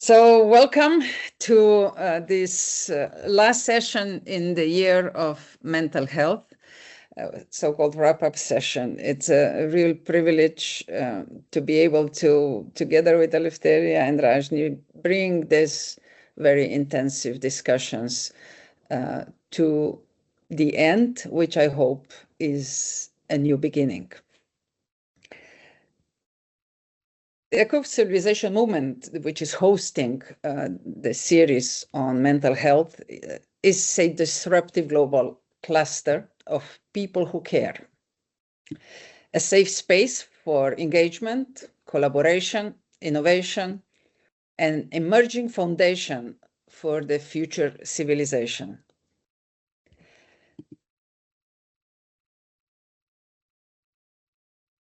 So welcome to this last session in the year of mental health, so-called wrap-up session. It's a real privilege to be able to, together with Eleftheria and Rajni, bring this very intensive discussions to the end, which I hope is a new beginning. The Ecocivilisation movement, which is hosting the series on mental health, is a disruptive global cluster of people who care. A safe space for engagement, collaboration, innovation, and emerging foundation for the future civilization.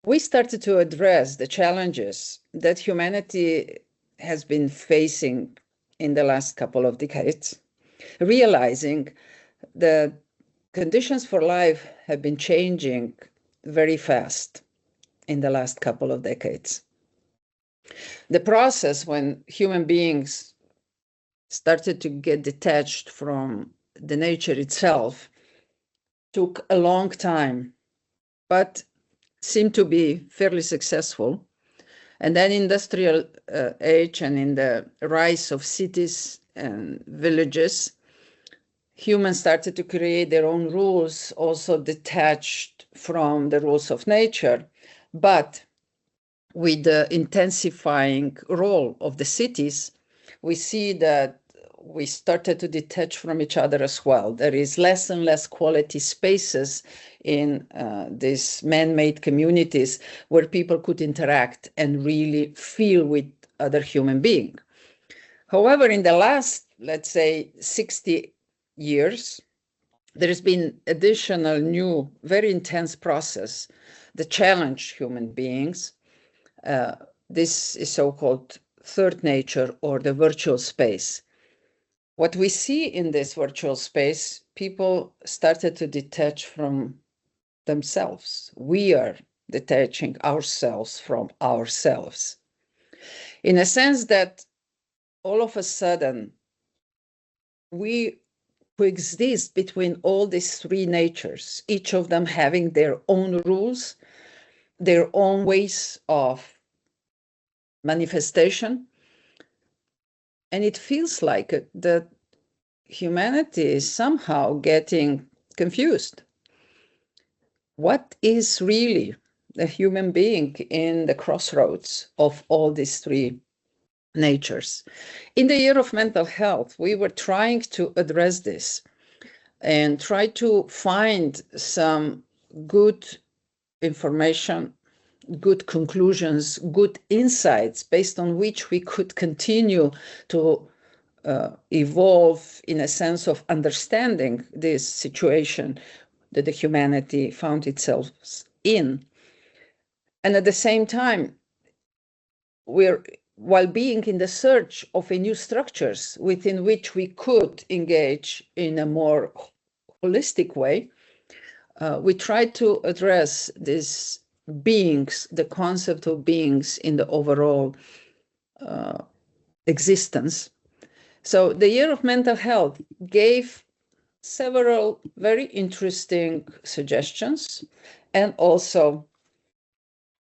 We started to address the challenges that humanity has been facing in the last couple of decades, realizing that conditions for life have been changing very fast in the last couple of decades. The process when human beings started to get detached from the nature itself took a long time, but seemed to be fairly successful. And then industrial age and in the rise of cities and villages, humans started to create their own rules, also detached from the rules of nature. But with the intensifying role of the cities, we see that we started to detach from each other as well. There is less and less quality spaces in these man-made communities where people could interact and really feel with other human beings. However, in the last, let's say, 60 years, there has been additional new, very intense process that challenge human beings. This is so-called third nature or the virtual space. What we see in this virtual space, people started to detach from themselves. We are detaching ourselves from ourselves. In a sense that all of a sudden, we coexist between all these three natures, each of them having their own rules, their own ways of manifestation. And it feels like that humanity is somehow getting confused. What is really the human being in the crossroads of all these three natures? In the year of mental health, we were trying to address this and try to find some good information, good conclusions, good insights based on which we could continue to evolve in a sense of understanding this situation that the humanity found itself in. And at the same time, while being in the search of a new structures within which we could engage in a more holistic way, we tried to address these beings, the concept of beings in the overall existence. So the year of mental health gave several very interesting suggestions and also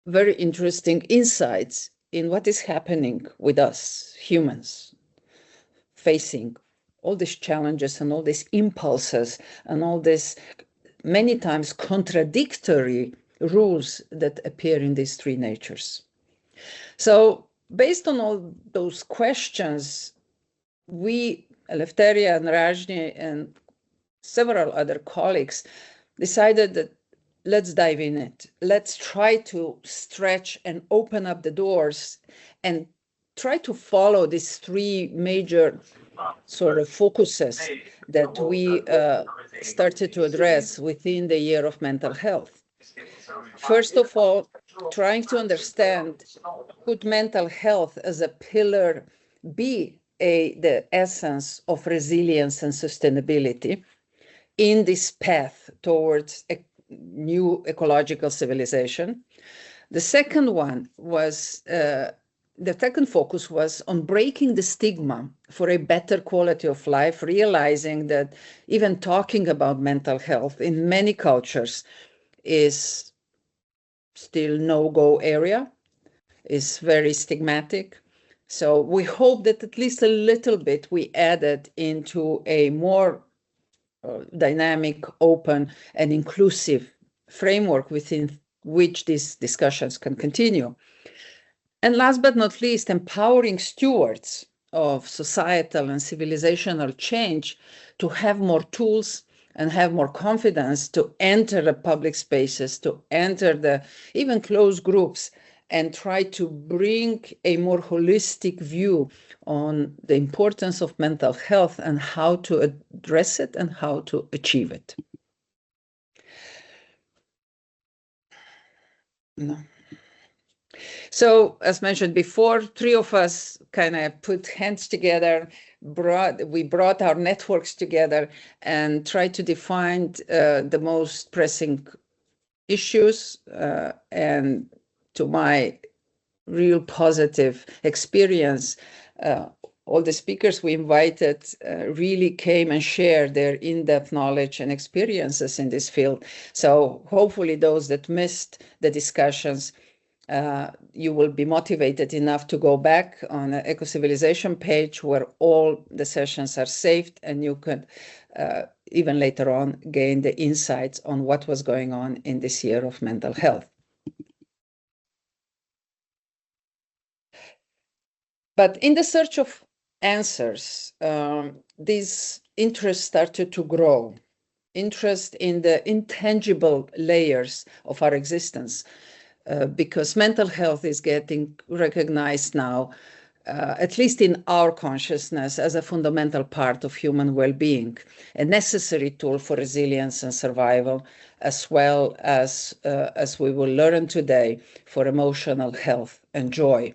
very interesting insights in what is happening with us humans, facing all these challenges and all these impulses and all these many times contradictory rules that appear in these three natures. So based on all those questions, we, Eleftheria and Rajni and several other colleagues, decided that let's dive in it. Let's try to stretch and open up the doors and try to follow these three major sort of focuses that we started to address within the year of mental health. First of all, trying to understand, could mental health as a pillar be the essence of resilience and sustainability in this path towards a new ecological civilization? The second one was the second focus was on breaking the stigma for a better quality of life, realizing that even talking about mental health in many cultures is still no-go area, is very stigmatic. So we hope that at least a little bit we added into a more dynamic, open, and inclusive framework within which these discussions can continue. And last but not least, empowering stewards of societal and civilizational change to have more tools and have more confidence to enter the public spaces, to enter the even closed groups, and try to bring a more holistic view on the importance of mental health and how to address it and how to achieve it. No. So, as mentioned before, three of us kind of put hands together, we brought our networks together and tried to define the most pressing issues. And to my real positive experience, all the speakers we invited really came and shared their in-depth knowledge and experiences in this field. So hopefully those that missed the discussions, you will be motivated enough to go back on the Ecocivilisation page where all the sessions are saved, and you could even later on gain the insights on what was going on in this year of mental health. But in the search of answers, this interest started to grow, interest in the intangible layers of our existence, because mental health is getting recognized now, at least in our consciousness, as a fundamental part of human well-being, a necessary tool for resilience and survival, as well as we will learn today, for emotional health and joy.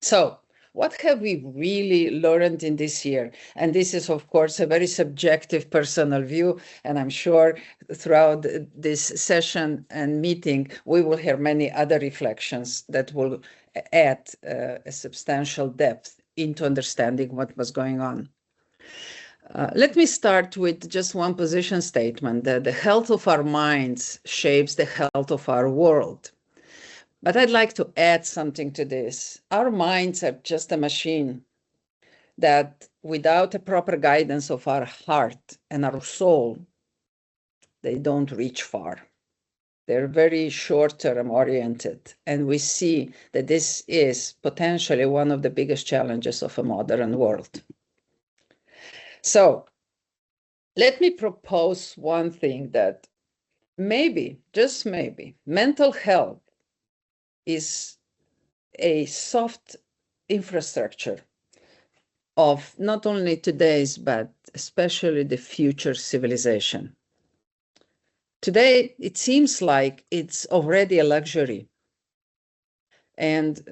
So, what have we really learned in this year? And this is, of course, a very subjective personal view. And I'm sure throughout this session and meeting, we will hear many other reflections that will add a substantial depth into understanding what was going on. Let me start with just one position statement, that the health of our minds shapes the health of our world. But I'd like to add something to this. Our minds are just a machine that, without a proper guidance of our heart and our soul, they don't reach far. They're very short-term oriented. And we see that this is potentially one of the biggest challenges of a modern world. So let me propose one thing, that maybe, just maybe, mental health is a soft infrastructure of not only today's, but especially the future civilization. Today, it seems like it's already a luxury. And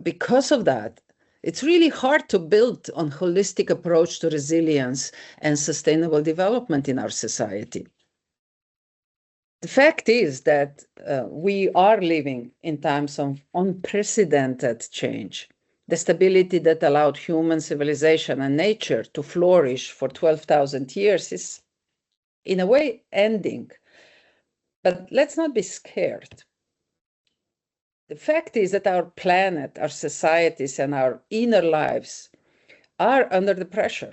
because of that, it's really hard to build on holistic approach to resilience and sustainable development in our society. The fact is that we are living in times of unprecedented change. The stability that allowed human civilization and nature to flourish for 12,000 years is, in a way, ending. But let's not be scared. The fact is that our planet, our societies, and our inner lives are under the pressure.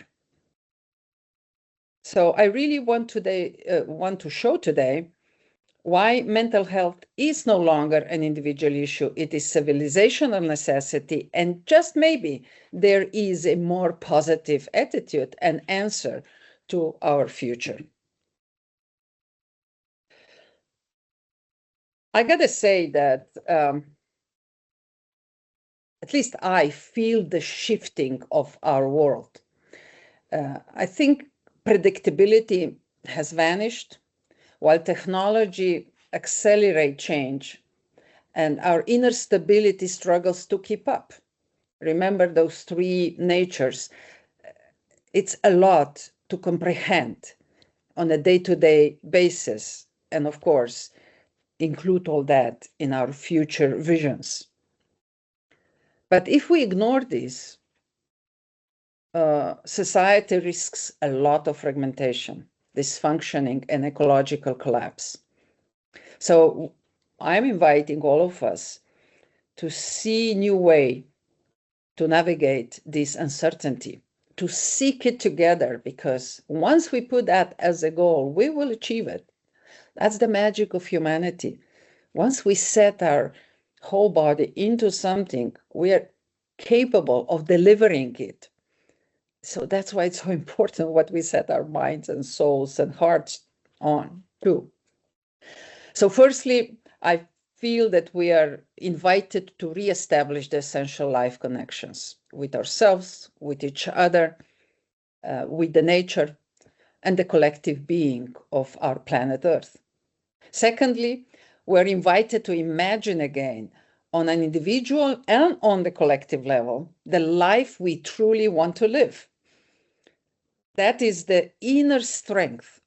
So I really want to show today why mental health is no longer an individual issue. It is civilizational necessity, and just maybe there is a more positive attitude and answer to our future. I gotta say that at least I feel the shifting of our world. I think predictability has vanished, while technology accelerates change, and our inner stability struggles to keep up. Remember those three natures. It's a lot to comprehend on a day-to-day basis, and of course, include all that in our future visions. But if we ignore this, society risks a lot of fragmentation, dysfunctioning, and ecological collapse. So I'm inviting all of us to see a new way to navigate this uncertainty, to seek it together, because once we put that as a goal, we will achieve it. That's the magic of humanity. Once we set our whole body into something, we are capable of delivering it. So that's why it's so important what we set our minds and souls and hearts on too. So firstly, I feel that we are invited to reestablish the essential life connections with ourselves, with each other, with the nature, and the collective being of our planet Earth. Secondly, we're invited to imagine again, on an individual and on the collective level, the life we truly want to live. That is the inner strength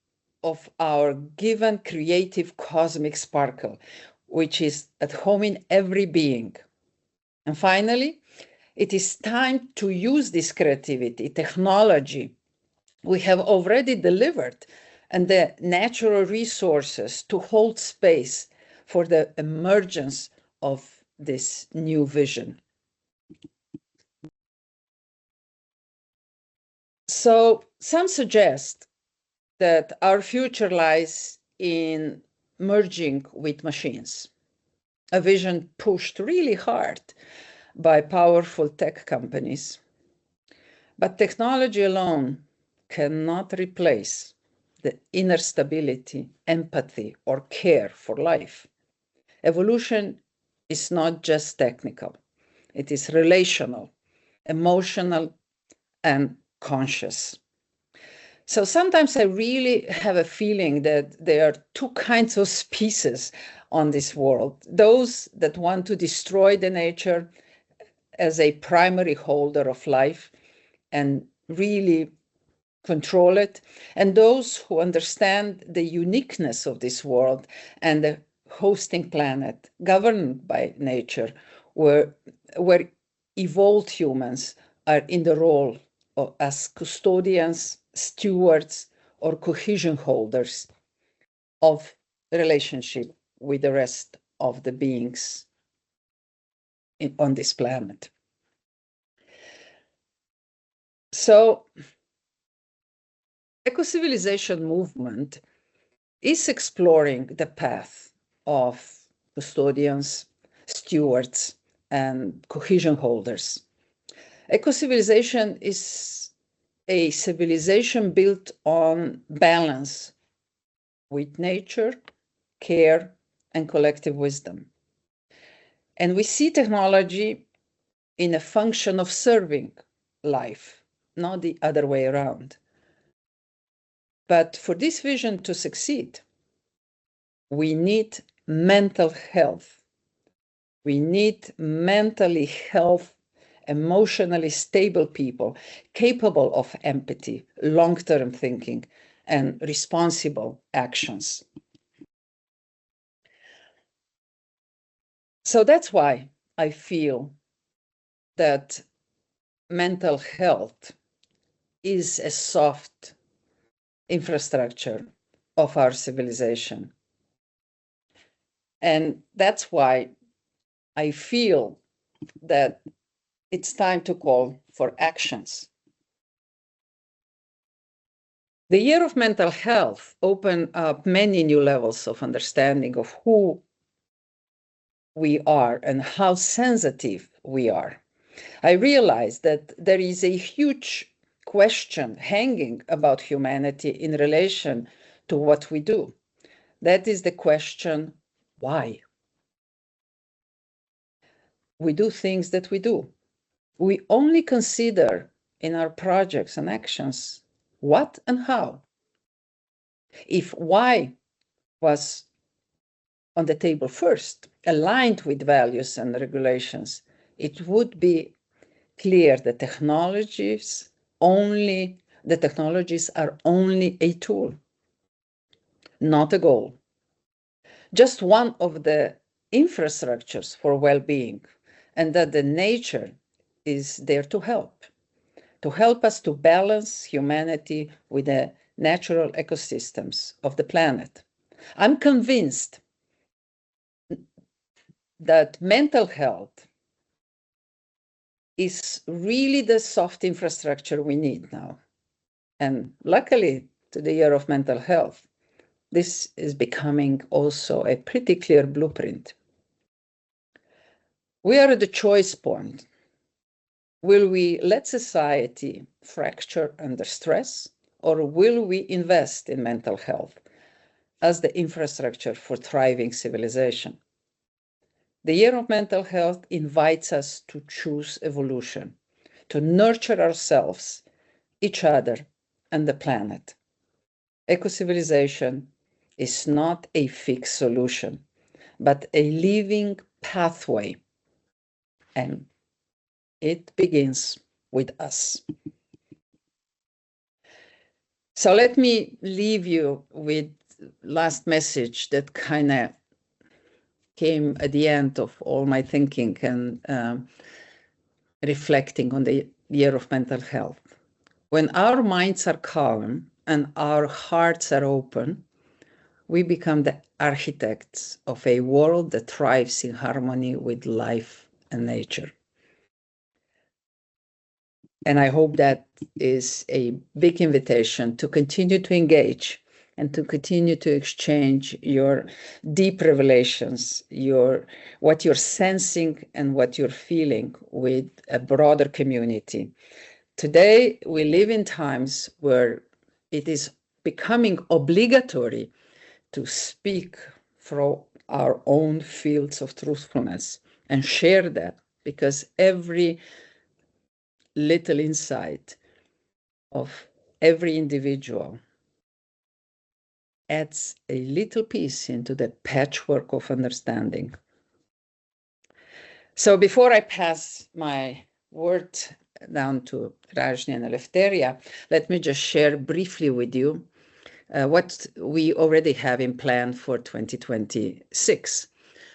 of our given creative cosmic sparkle, which is at home in every being. And finally, it is time to use this creativity, technology we have already delivered, and the natural resources to hold space for the emergence of this new vision. So some suggest that our future lies in merging with machines, a vision pushed really hard by powerful tech companies. But technology alone cannot replace the inner stability, empathy, or care for life. Evolution is not just technical, it is relational, emotional, and conscious. So sometimes I really have a feeling that there are two kinds of species on this world. Those that want to destroy the nature as a primary holder of life and really control it, and those who understand the uniqueness of this world and the hosting planet governed by nature, where evolved humans are in the role as custodians, stewards, or cohesion holders of relationship with the rest of the beings on this planet. So, Ecocivilisation movement is exploring the path of custodians, stewards, and cohesion holders. Ecocivilization is a civilization built on balance with nature, care, and collective wisdom. And we see technology in a function of serving life, not the other way around. But for this vision to succeed, we need mental health. We need mentally health, emotionally stable people, capable of empathy, long-term thinking, and responsible actions. So that's why I feel that mental health is a soft infrastructure of our civilization. And that's why I feel that it's time to call for actions. The year of mental health opened up many new levels of understanding of who we are and how sensitive we are. I realized that there is a huge question hanging about humanity in relation to what we do. That is the question, why? We do things that we do. We only consider in our projects and actions what and how. If why was on the table first, aligned with values and regulations, it would be clear that the technologies are only a tool, not a goal. Just one of the infrastructures for well-being. and that the nature is there to help us to balance humanity with the natural ecosystems of the planet. I'm convinced that mental health is really the soft infrastructure we need now. And luckily, to the year of mental health, this is becoming also a pretty clear blueprint. We are at the choice point. Will we let society fracture under stress, or will we invest in mental health as the infrastructure for thriving civilization? The Year of Mental Health invites us to choose evolution, to nurture ourselves, each other, and the planet. Ecocivilisation is not a fixed solution, but a living pathway, and it begins with us. So let me leave you with last message that kind of came at the end of all my thinking and reflecting on the Year of Mental Health. When our minds are calm and our hearts are open, we become the architects of a world that thrives in harmony with life and nature. And I hope that is a big invitation to continue to engage and to continue to exchange your deep revelations, what you're sensing and what you're feeling with a broader community. Today, we live in times where it is becoming obligatory to speak from our own fields of truthfulness and share that, because every little insight of every individual adds a little piece into the patchwork of understanding. So before I pass my word down to Rajni and Eleftheria, let me just share briefly with you what we already have in plan for 2026.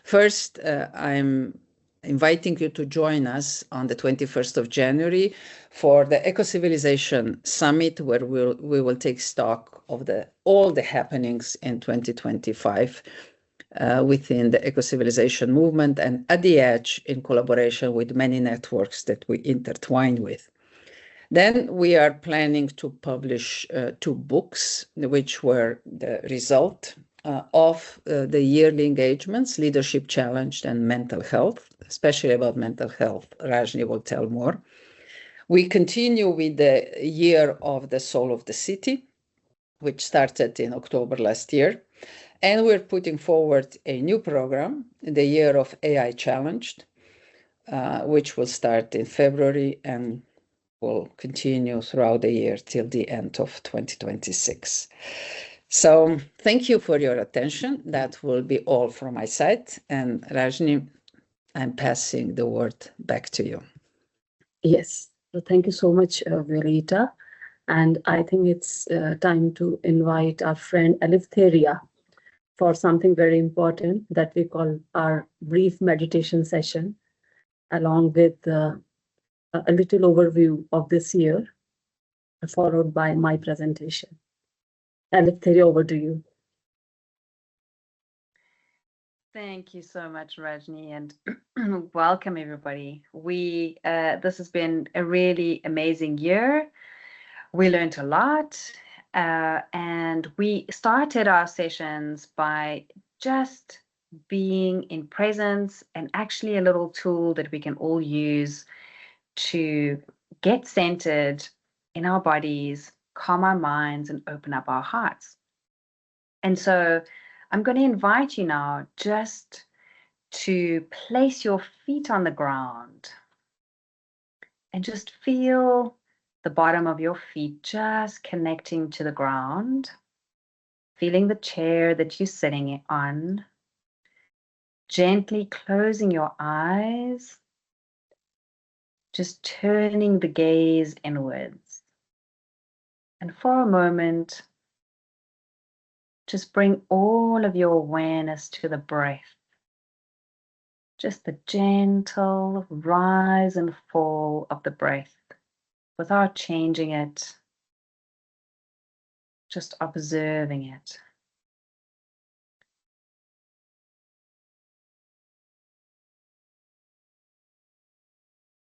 First, I'm inviting you to join us on the 21st of January for the Ecocivilisation Summit, where we will take stock of all the happenings in 2025 within the Ecocivilisation movement and at the edge in collaboration with many networks that we intertwine with. Then we are planning to publish 2 books, which were the result of the yearly engagements, Leadership Challenged and Mental Health, especially about mental health. Rajni will tell more. We continue with the Year of the Soul of the City, which started in October last year. And we're putting forward a new program, the Year of AI Challenged, which will start in February and will continue throughout the year till the end of 2026. So thank you for your attention. That will be all from my side. And Rajni, I'm passing the word back to you. Yes, so thank you so much, Violeta. And I think it's time to invite our friend Eleftheria for something very important that we call our brief meditation session, along with a little overview of this year, followed by my presentation. Eleftheria, over to you. Thank you so much, Rajni, and welcome everybody. This has been a really amazing year. We learned a lot, and we started our sessions by just being in presence, and actually a little tool that we can all use to get centered in our bodies, calm our minds, and open up our hearts. And so I'm going to invite you now just to place your feet on the ground and just feel the bottom of your feet just connecting to the ground, feeling the chair that you're sitting on, gently closing your eyes, just turning the gaze inwards. And for a moment, just bring all of your awareness to the breath. Just the gentle rise and fall of the breath without changing it, just observing it.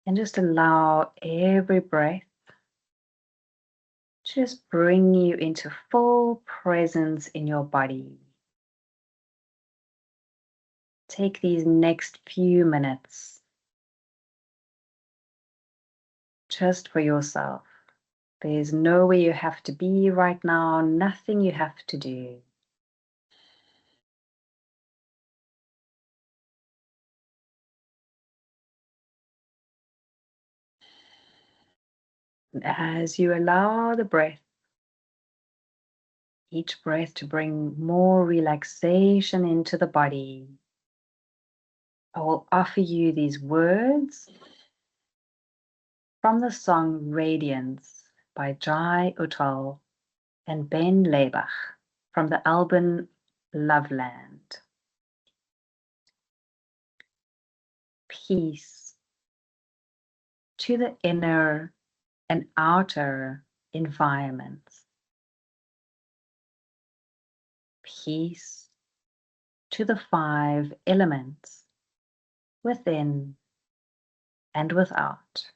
And just allow every breath to just bring you into full presence in your body. Take these next few minutes just for yourself. There's nowhere you have to be right now, nothing you have to do. And as you allow the breath, each breath to bring more relaxation into the body, I will offer you these words from the song Radiance by Jai Uttal and Ben Lebach from the album Loveland. Peace to the inner and outer environments. Peace to the 5 elements within and without.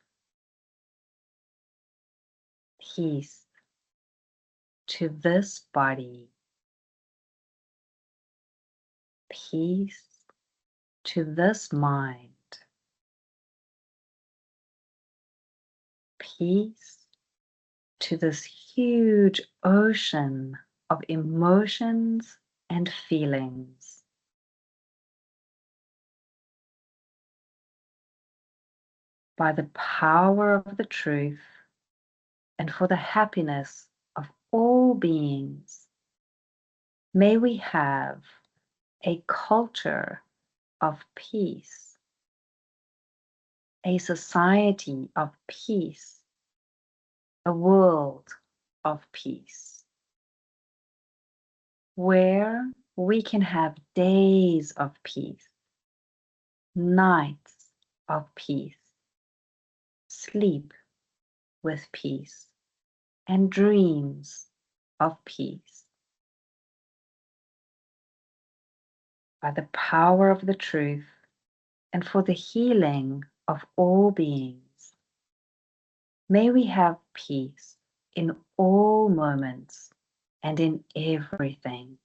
Peace to this body. Peace to this mind. Peace to this huge ocean of emotions and feelings. By the power of the truth and for the happiness of all beings, may we have a culture of peace, a society of peace, a world of peace, where we can have days of peace, nights of peace, sleep with peace, and dreams of peace. By the power of the truth and for the healing of all beings, may we have peace in all moments and in everything.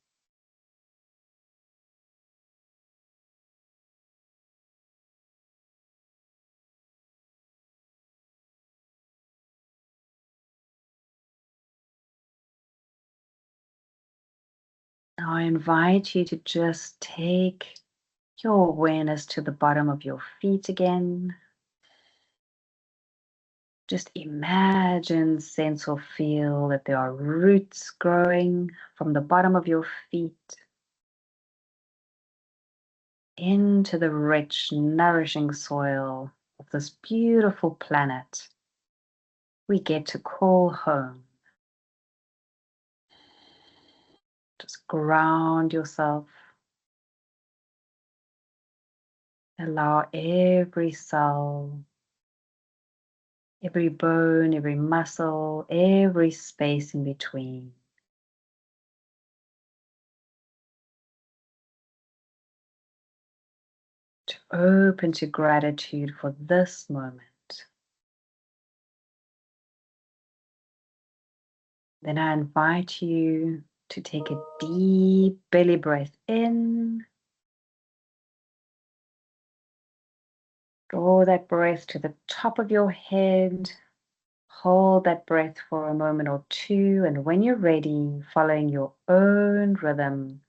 Now I invite you to just take your awareness to the bottom of your feet again. Just imagine, sense, or feel that there are roots growing from the bottom of your feet into the rich, nourishing soil of this beautiful planet we get to call home. Just ground yourself. Allow every cell, every bone, every muscle, every space in between to open to gratitude for this moment. Then I invite you to take a deep belly breath in. Draw that breath to the top of your head. Hold that breath for a moment or two, and when you're ready, following your own rhythm,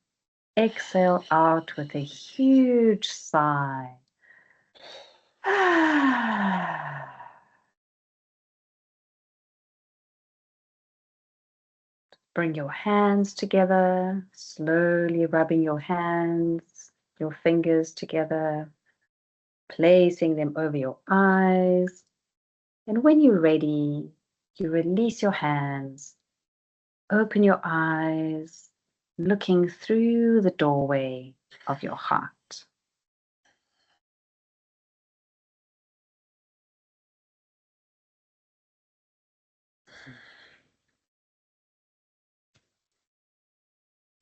exhale out with a huge sigh. Bring your hands together, slowly rubbing your hands, your fingers together, placing them over your eyes. And when you're ready, you release your hands, open your eyes, looking through the doorway of your heart.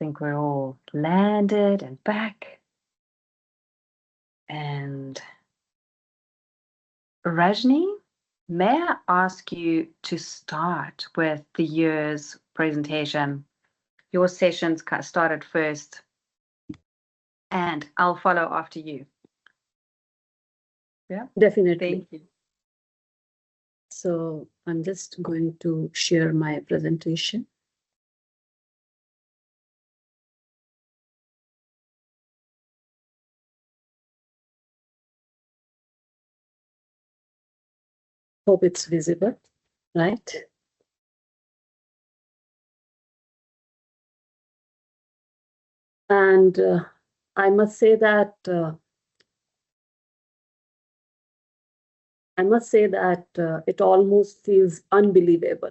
think we're all landed and back. And Rajni, may I ask you to start with the year's presentation? Your sessions started first, and I'll follow after you. Yeah, Definitely. thank you. So I'm just going to share my presentation. Hope it's visible, right? And I must say that it almost feels unbelievable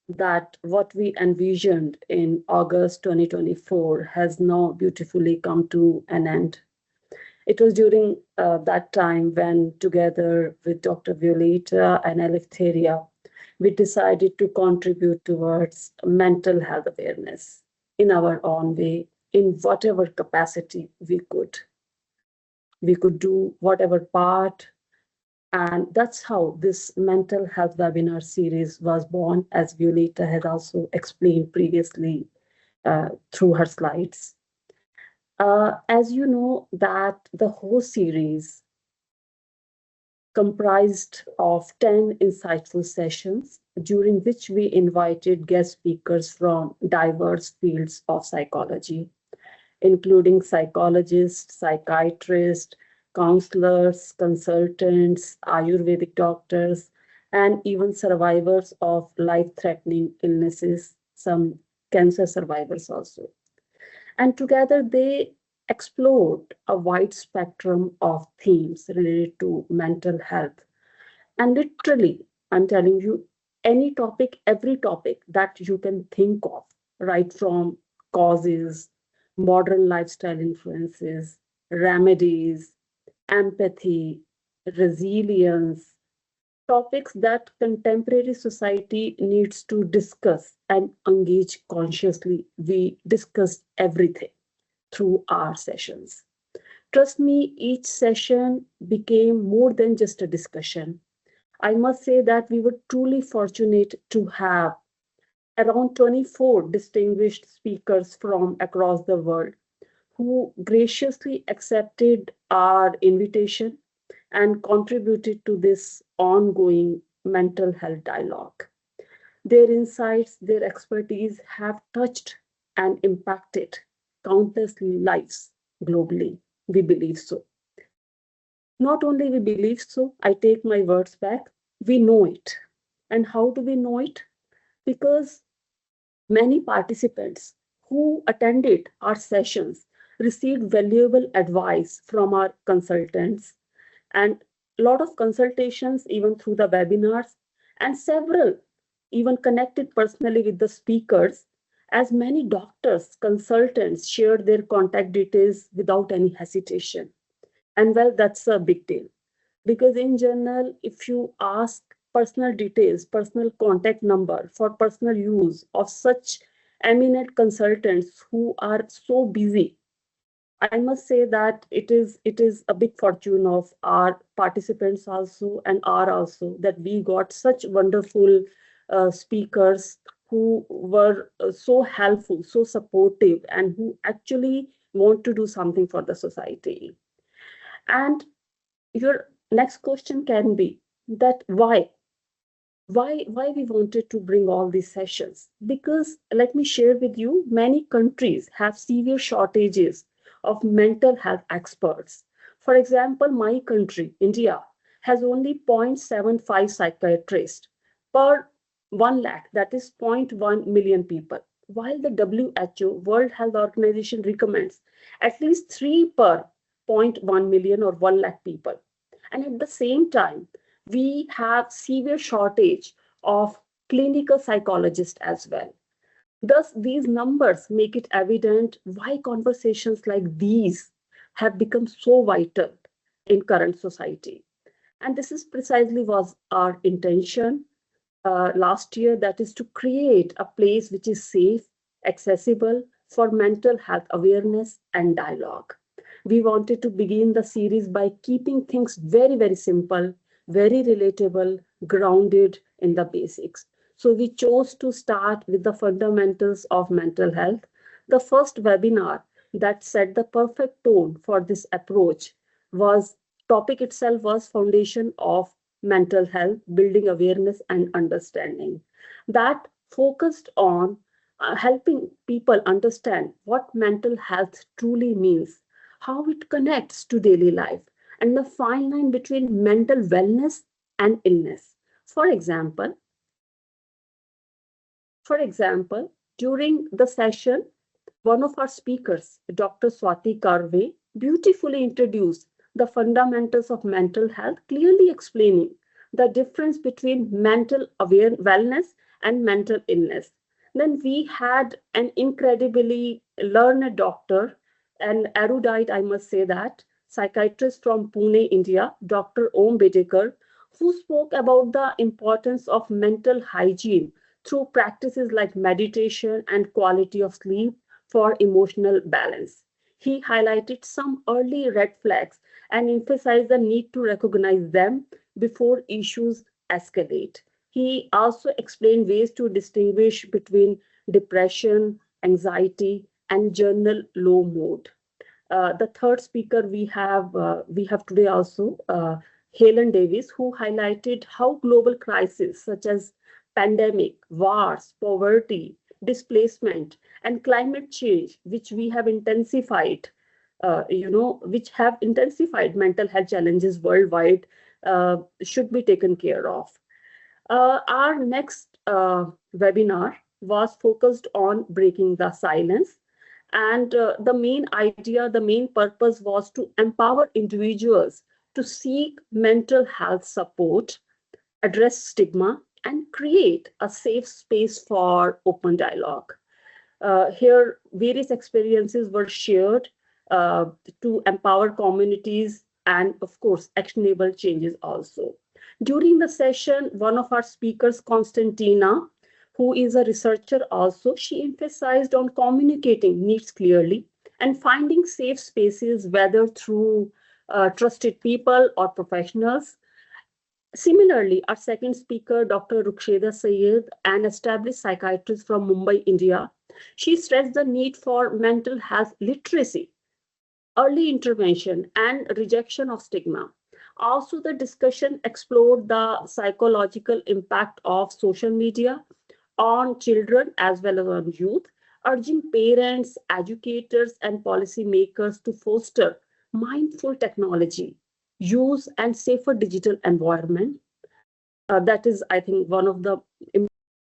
that what we envisioned in August 2024 has now beautifully come to an end. It was during that time when, together with Dr. Violeta and Eleftheria, we decided to contribute towards mental health awareness in our own way, in whatever capacity we could. We could do whatever part, and that's how this mental health webinar series was born, as Violeta had also explained previously through her slides. As you know, that the whole series comprised of 10 insightful sessions, during which we invited guest speakers from diverse fields of psychology, including psychologists, psychiatrists, counselors, consultants, Ayurvedic doctors, and even survivors of life-threatening illnesses, some cancer survivors also. And together they explored a wide spectrum of themes related to mental health. And literally, I'm telling you, any topic, every topic that you can think of, right from causes, modern lifestyle influences, remedies, empathy, resilience, topics that contemporary society needs to discuss and engage consciously. We discussed everything through our sessions. Trust me, each session became more than just a discussion. I must say that we were truly fortunate to have around 24 distinguished speakers from across the world who graciously accepted our invitation and contributed to this ongoing mental health dialogue. Their insights, their expertise have touched and impacted countless lives globally. We believe so. Not only we believe so, I take my words back, we know it. And how do we know it? Because many participants who attended our sessions received valuable advice from our consultants, and a lot of consultations even through the webinars, and several even connected personally with the speakers, as many doctors, consultants shared their contact details without any hesitation. And well, that's a big deal. Because in general, if you ask personal details, personal contact number for personal use of such eminent consultants who are so busy, I must say that it is a big fortune of our participants also and our also that we got such wonderful speakers who were so helpful, so supportive, and who actually want to do something for the society. And your next question can be that why we wanted to bring all these sessions, because let me share with you, many countries have severe shortages of mental health experts. For example, my country, India, has only 0.75 psychiatrists per 1 lakh, that is 0.1 million people, while the WHO, World Health Organization, recommends at least 3 per zero point 0.1 million or 1 lakh people. And at the same time, we have severe shortage of clinical psychologists as well. Thus, these numbers make it evident why conversations like these have become so vital in current society. And this is precisely was our intention last year, that is to create a place which is safe, accessible, for mental health awareness and dialogue. We wanted to begin the series by keeping things very, very simple, very relatable, grounded in the basics. So we chose to start with the fundamentals of mental health. The first webinar that set the perfect tone for this approach was topic itself was foundation of mental health, building awareness and understanding. That focused on helping people understand what mental health truly means, how it connects to daily life, and the fine line between mental wellness and illness. For example, during the session, one of our speakers, Dr. Swati Karve, beautifully introduced the fundamentals of mental health, clearly explaining the difference between mental wellness and mental illness. Then we had an incredibly learned doctor, an erudite, I must say that, psychiatrist from Pune, India, Dr. Om Bedekar, who spoke about the importance of mental hygiene through practices like meditation and quality of sleep for emotional balance. He highlighted some early red flags and emphasized the need to recognize them before issues escalate. He also explained ways to distinguish between depression, anxiety, and general low mood. The third speaker we have today also Helen Davis, who highlighted how global crises such as pandemic, wars, poverty, displacement, and climate change, which we have intensified, which have intensified mental health challenges worldwide, should be taken care of. Our next webinar was focused on breaking the silence. And the main idea, the main purpose was to empower individuals to seek mental health support, address stigma, and create a safe space for open dialogue. Here, various experiences were shared uh, to empower communities and, of course, actionable changes also. During the session, one of our speakers, Constantina, who is a researcher also, she emphasized on communicating needs clearly and finding safe spaces, whether through trusted people or professionals. Similarly, our second speaker, Dr. Ruksheda Sayed, an established psychiatrist from Mumbai, India, she stressed the need for mental health literacy, early intervention, and rejection of stigma. Also, the discussion explored the psychological impact of social media on children as well as on youth, urging parents, educators, and policymakers to foster mindful technology use and safer digital environment. That is, I think, one of the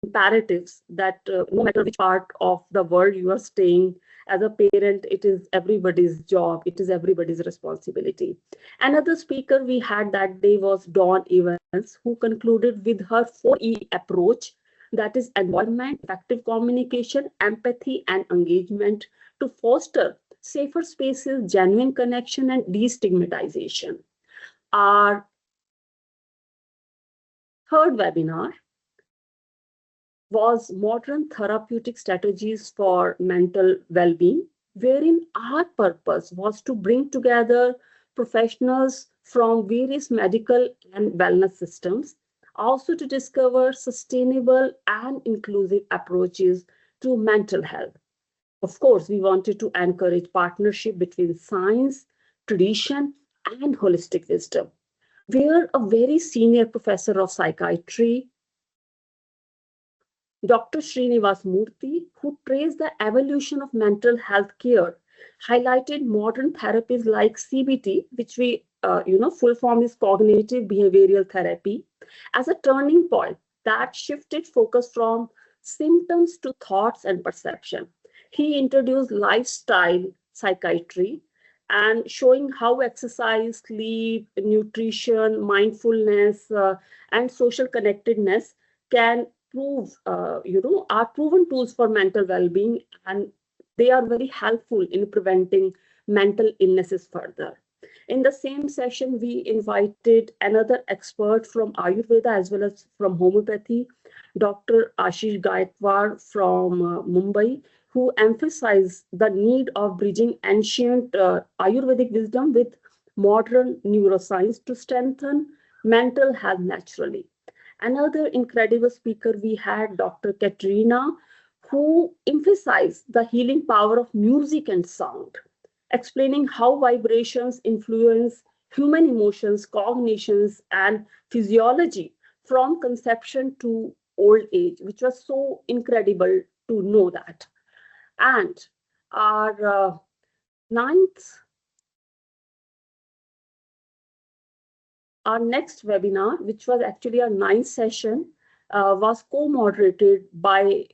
imperatives that no matter which part of the world you are staying, as a parent, it is everybody's job, it is everybody's responsibility. Another speaker we had that day was Dawn Evans, who concluded with her 4E approach, that is environment, effective communication, empathy, and engagement to foster safer spaces, genuine connection, and destigmatization. Our third webinar was modern therapeutic strategies for mental well-being, wherein our purpose was to bring together professionals from various medical and wellness systems, also to discover sustainable and inclusive approaches to mental health. Of course, we wanted to encourage partnership between science, tradition, and holistic wisdom, where a very senior professor of psychiatry, Dr. Srinivas Murthy, who traced the evolution of mental health care, highlighted modern therapies like CBT, which full form is cognitive behavioral therapy, as a turning point that shifted focus from symptoms to thoughts and perception. He introduced lifestyle psychiatry and showing how exercise, sleep, nutrition, mindfulness, and social connectedness can are proven tools for mental well-being, and they are very helpful in preventing mental illnesses further. In the same session, we invited another expert from Ayurveda as well as from homeopathy, Dr. Ashish Gaikwad from Mumbai, who emphasize the need of bridging ancient Ayurvedic wisdom with modern neuroscience to strengthen mental health naturally. Another incredible speaker we had, Dr. Katrina, who emphasized the healing power of music and sound, explaining how vibrations influence human emotions, cognitions, and physiology from conception to old age, which was so incredible to know that. And our ninth, our next webinar, which was actually our ninth session, was co-moderated by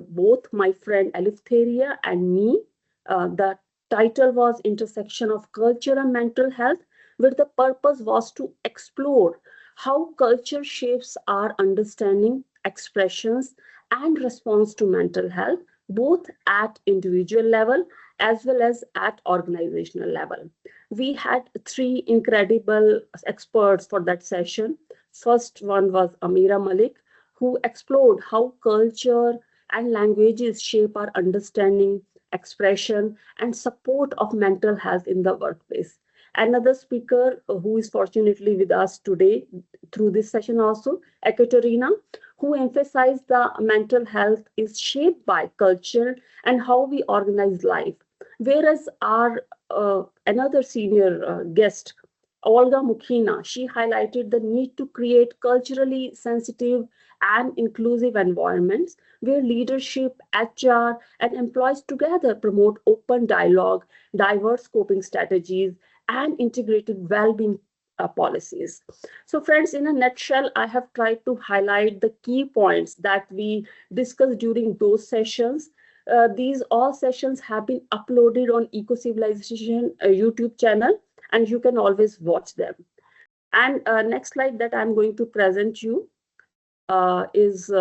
both my friend Eleftheria and me. The title was Intersection of Culture and Mental Health, where the purpose was to explore how culture shapes our understanding, expressions, and response to mental health, both at individual level as well as at organizational level. We had three incredible experts for that session. First one was Amira Malik, who explored how culture and languages shape our understanding, expression, and support of mental health in the workplace. Another speaker who is fortunately with us today through this session also, Ekaterina, who emphasized the mental health is shaped by culture and how we organize life. Whereas our another senior guest, Olga Mukhina, she highlighted the need to create culturally sensitive and inclusive environments where leadership, HR, and employees together promote open dialogue, diverse coping strategies, and integrated well-being policies. So friends, in a nutshell, I have tried to highlight the key points that we discussed during those sessions. These all sessions have been uploaded on Ecocivilisation YouTube channel, and you can always watch them. And next slide that I'm going to present you is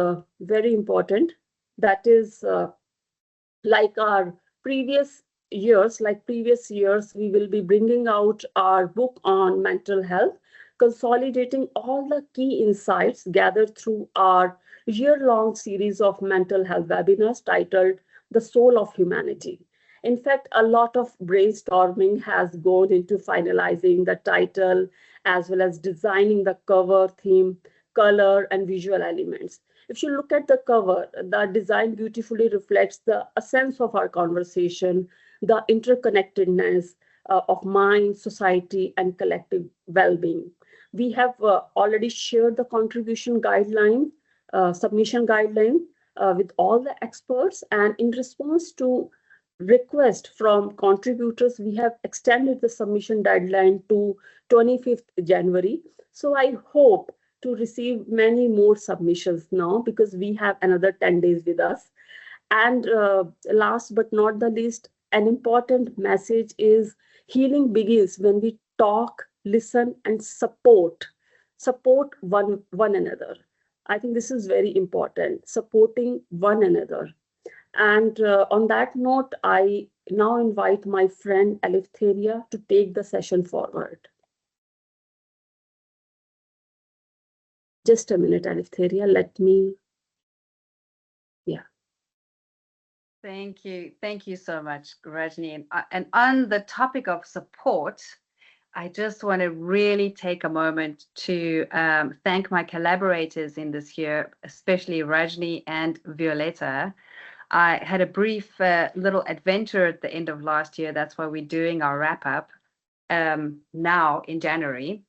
very important. That is like our previous years, we will be bringing out our book on mental health, consolidating all the key insights gathered through our year-long series of mental health webinars titled The Soul of Humanity. In fact, a lot of brainstorming has gone into finalizing the title as well as designing the cover, theme, color, and visual elements. If you look at the cover, the design beautifully reflects the essence of our conversation, the interconnectedness of mind, society, and collective well-being. We have already shared the contribution guideline, submission guideline with all the experts, and in response to request from contributors, we have extended the submission deadline to 25th January. So I hope to receive many more submissions now because we have another 10 days with us. And last but not the least, an important message is healing begins when we talk, listen, and support one another. I think this is very important, supporting one another. And on that note, I now invite my friend Eleftheria to take the session forward. Just a minute, Eleftheria, let me, yeah. Thank you. Thank you so much, Rajni. And on the topic of support, I just want to really take a moment to thank my collaborators in this year, especially Rajni and Violetta. I had a brief little adventure at the end of last year. That's why we're doing our wrap up now in January.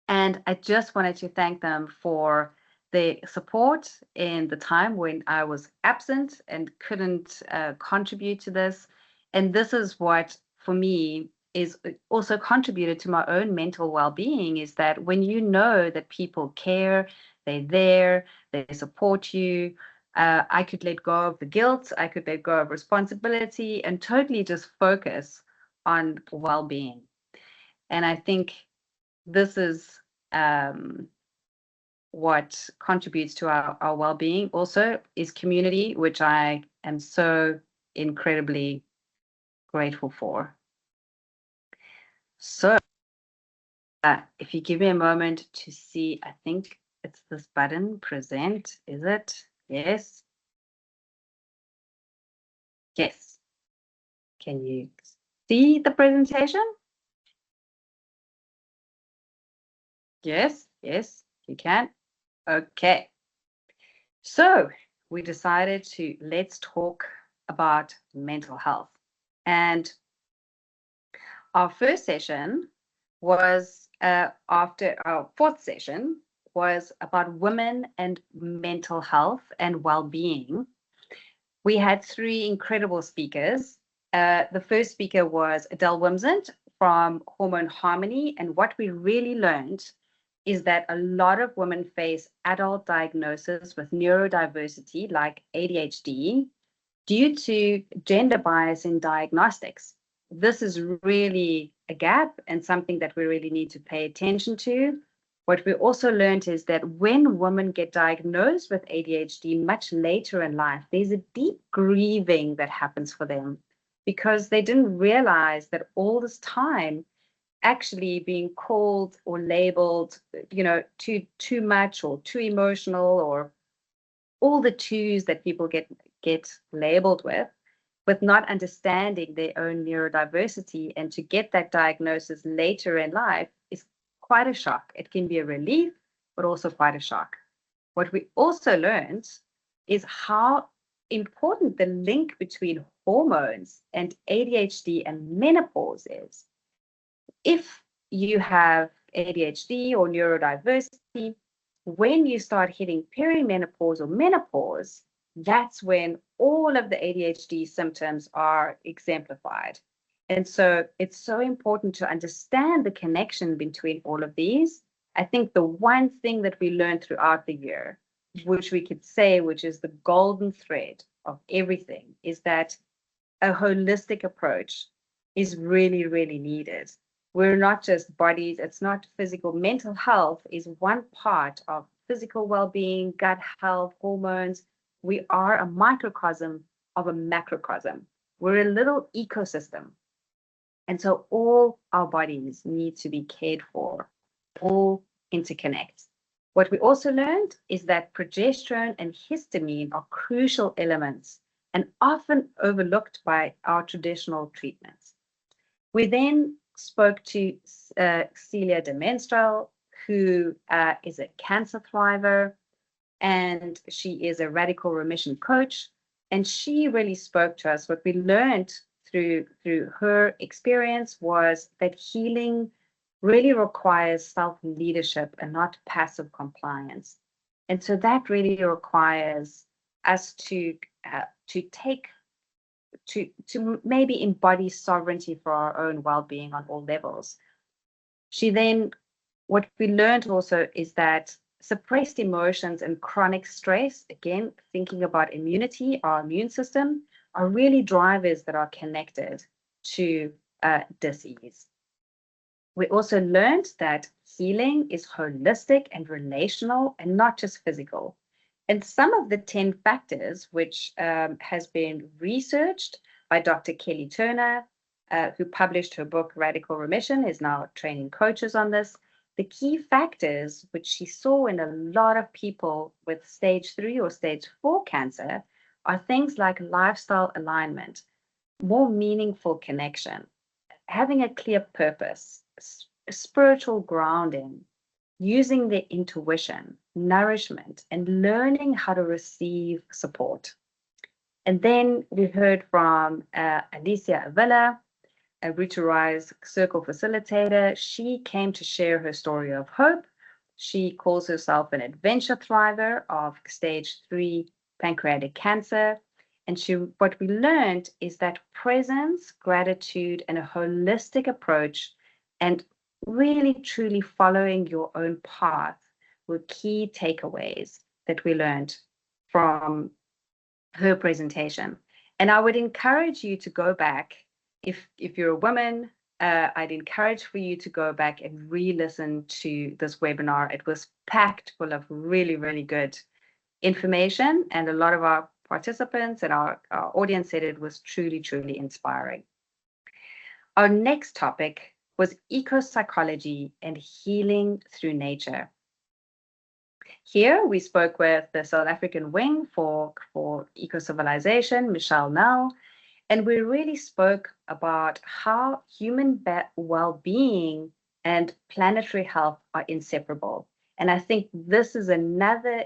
And I just wanted to thank them for the support in the time when I was absent and couldn't contribute to this. And this is what, for me, is also contributed to my own mental well-being, is that when you know that people care, they're there, they support you, I could let go of the guilt, I could let go of responsibility and totally just focus on well-being. And I think this is what contributes to our well-being also is community, which I am so incredibly grateful for. So if you give me a moment to see, I think it's this button, present, is it? Yes. Yes. Can you see the presentation? Yes, yes, you can. Okay. So we decided to let's talk about mental health. And our first session was after our fourth session was about women and mental health and well-being. We had three incredible speakers. The first speaker was Adele Wimsant from Hormone Harmony. And what we really learned is that a lot of women face adult diagnosis with neurodiversity like ADHD due to gender bias in diagnostics. This is really a gap and something that we really need to pay attention to. What we also learned is that when women get diagnosed with ADHD much later in life, there's a deep grieving that happens for them because they didn't realize that all this time actually being called or labeled, too much or too emotional or all the twos that people get labeled with not understanding their own neurodiversity, and to get that diagnosis later in life is quite a shock. It can be a relief, but also quite a shock. What we also learned is how important the link between hormones and ADHD and menopause is. If you have ADHD or neurodiversity, when you start hitting perimenopause or menopause, that's when all of the ADHD symptoms are exemplified. And so it's so important to understand the connection between all of these. I think the one thing that we learned throughout the year, which we could say, which is the golden thread of everything, is that a holistic approach is really, really needed. We're not just bodies, it's not physical. Mental health is one part of physical well-being, gut health, hormones. We are a microcosm of a macrocosm. We're a little ecosystem. And so all our bodies need to be cared for, all interconnect. What we also learned is that progesterone and histamine are crucial elements and often overlooked by our traditional treatments. We then spoke to Celia de Menstrel, who is a cancer thriver, and she is a radical remission coach. And she really spoke to us. What we learned through her experience was that healing really requires self-leadership and not passive compliance. And so that really requires us to maybe embody sovereignty for our own well-being on all levels. What we learned also is that suppressed emotions and chronic stress, again, thinking about immunity, our immune system, are really drivers that are connected to disease. We also learned that healing is holistic and relational and not just physical. And some of the 10 factors, which has been researched by Dr. Kelly Turner, who published her book, Radical Remission, is now training coaches on this. The key factors, which she saw in a lot of people with stage 3 or stage 4 cancer, are things like lifestyle alignment, more meaningful connection, having a clear purpose, spiritual grounding, using the intuition, nourishment, and learning how to receive support. And then we heard from Alicia Avila, a Root to Rise Circle facilitator. She came to share her story of hope. She calls herself an adventure thriver of stage 3 pancreatic cancer. And what we learned is that presence, gratitude, and a holistic approach, and really truly following your own path were key takeaways that we learned from her presentation. And I would encourage you to go back. If you're a woman, I'd encourage for you to go back and re-listen to this webinar. It was packed full of really, really good information, and a lot of our participants and our audience said it was truly, truly inspiring. Our next topic was eco-psychology and healing through nature. Here we spoke with the South African wing for Ecocivilisation, Michelle Nell, And we really spoke about how human well-being and planetary health are inseparable. And I think this is another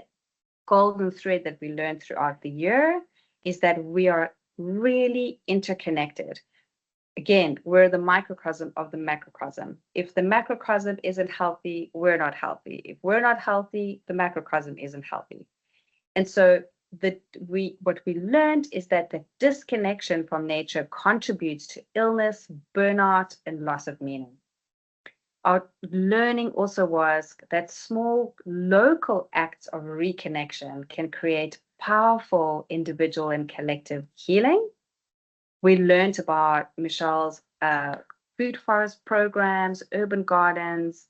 golden thread that we learned throughout the year, is that we are really interconnected. Again, we're the microcosm of the macrocosm. If the macrocosm isn't healthy, we're not healthy. If we're not healthy, the macrocosm isn't healthy. And so what we learned is that the disconnection from nature contributes to illness, burnout, and loss of meaning. Our learning also was that small local acts of reconnection can create powerful individual and collective healing. We learned about Michelle's food forest programs, urban gardens,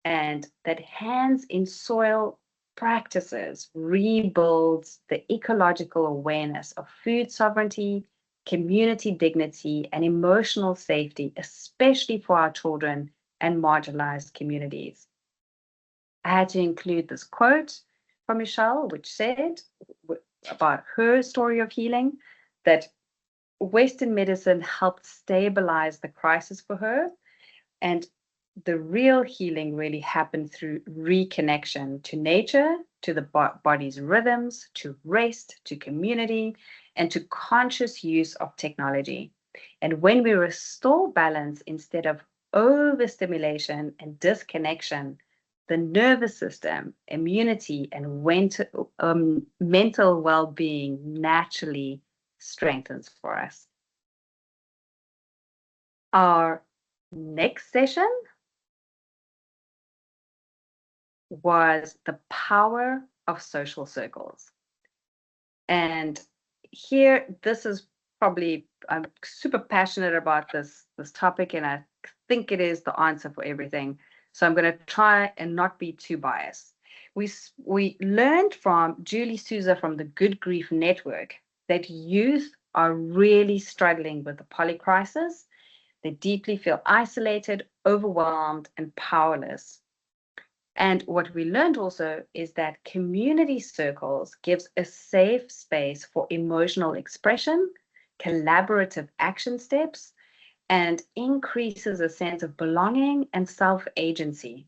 and that hands in soil practices rebuilds the ecological awareness of food sovereignty, community dignity, and emotional safety, especially for our children and marginalized communities. I had to include this quote from Michelle, which said about her story of healing, that Western medicine helped stabilize the crisis for her, and the real healing really happened through reconnection to nature, to the body's rhythms, to rest, to community, and to conscious use of technology. And when we restore balance instead of overstimulation and disconnection, the nervous system, immunity, and mental well-being naturally strengthens for us. Our next session was the power of social circles. And here, this is probably, I'm super passionate about this topic, and I think it is the answer for everything. So I'm going to try and not be too biased. We learned from Julie Souza from the Good Grief Network that youth are really struggling with the poly crisis. They deeply feel isolated, overwhelmed, and powerless. And what we learned also is that community circles gives a safe space for emotional expression, collaborative action steps, and increases a sense of belonging and self-agency.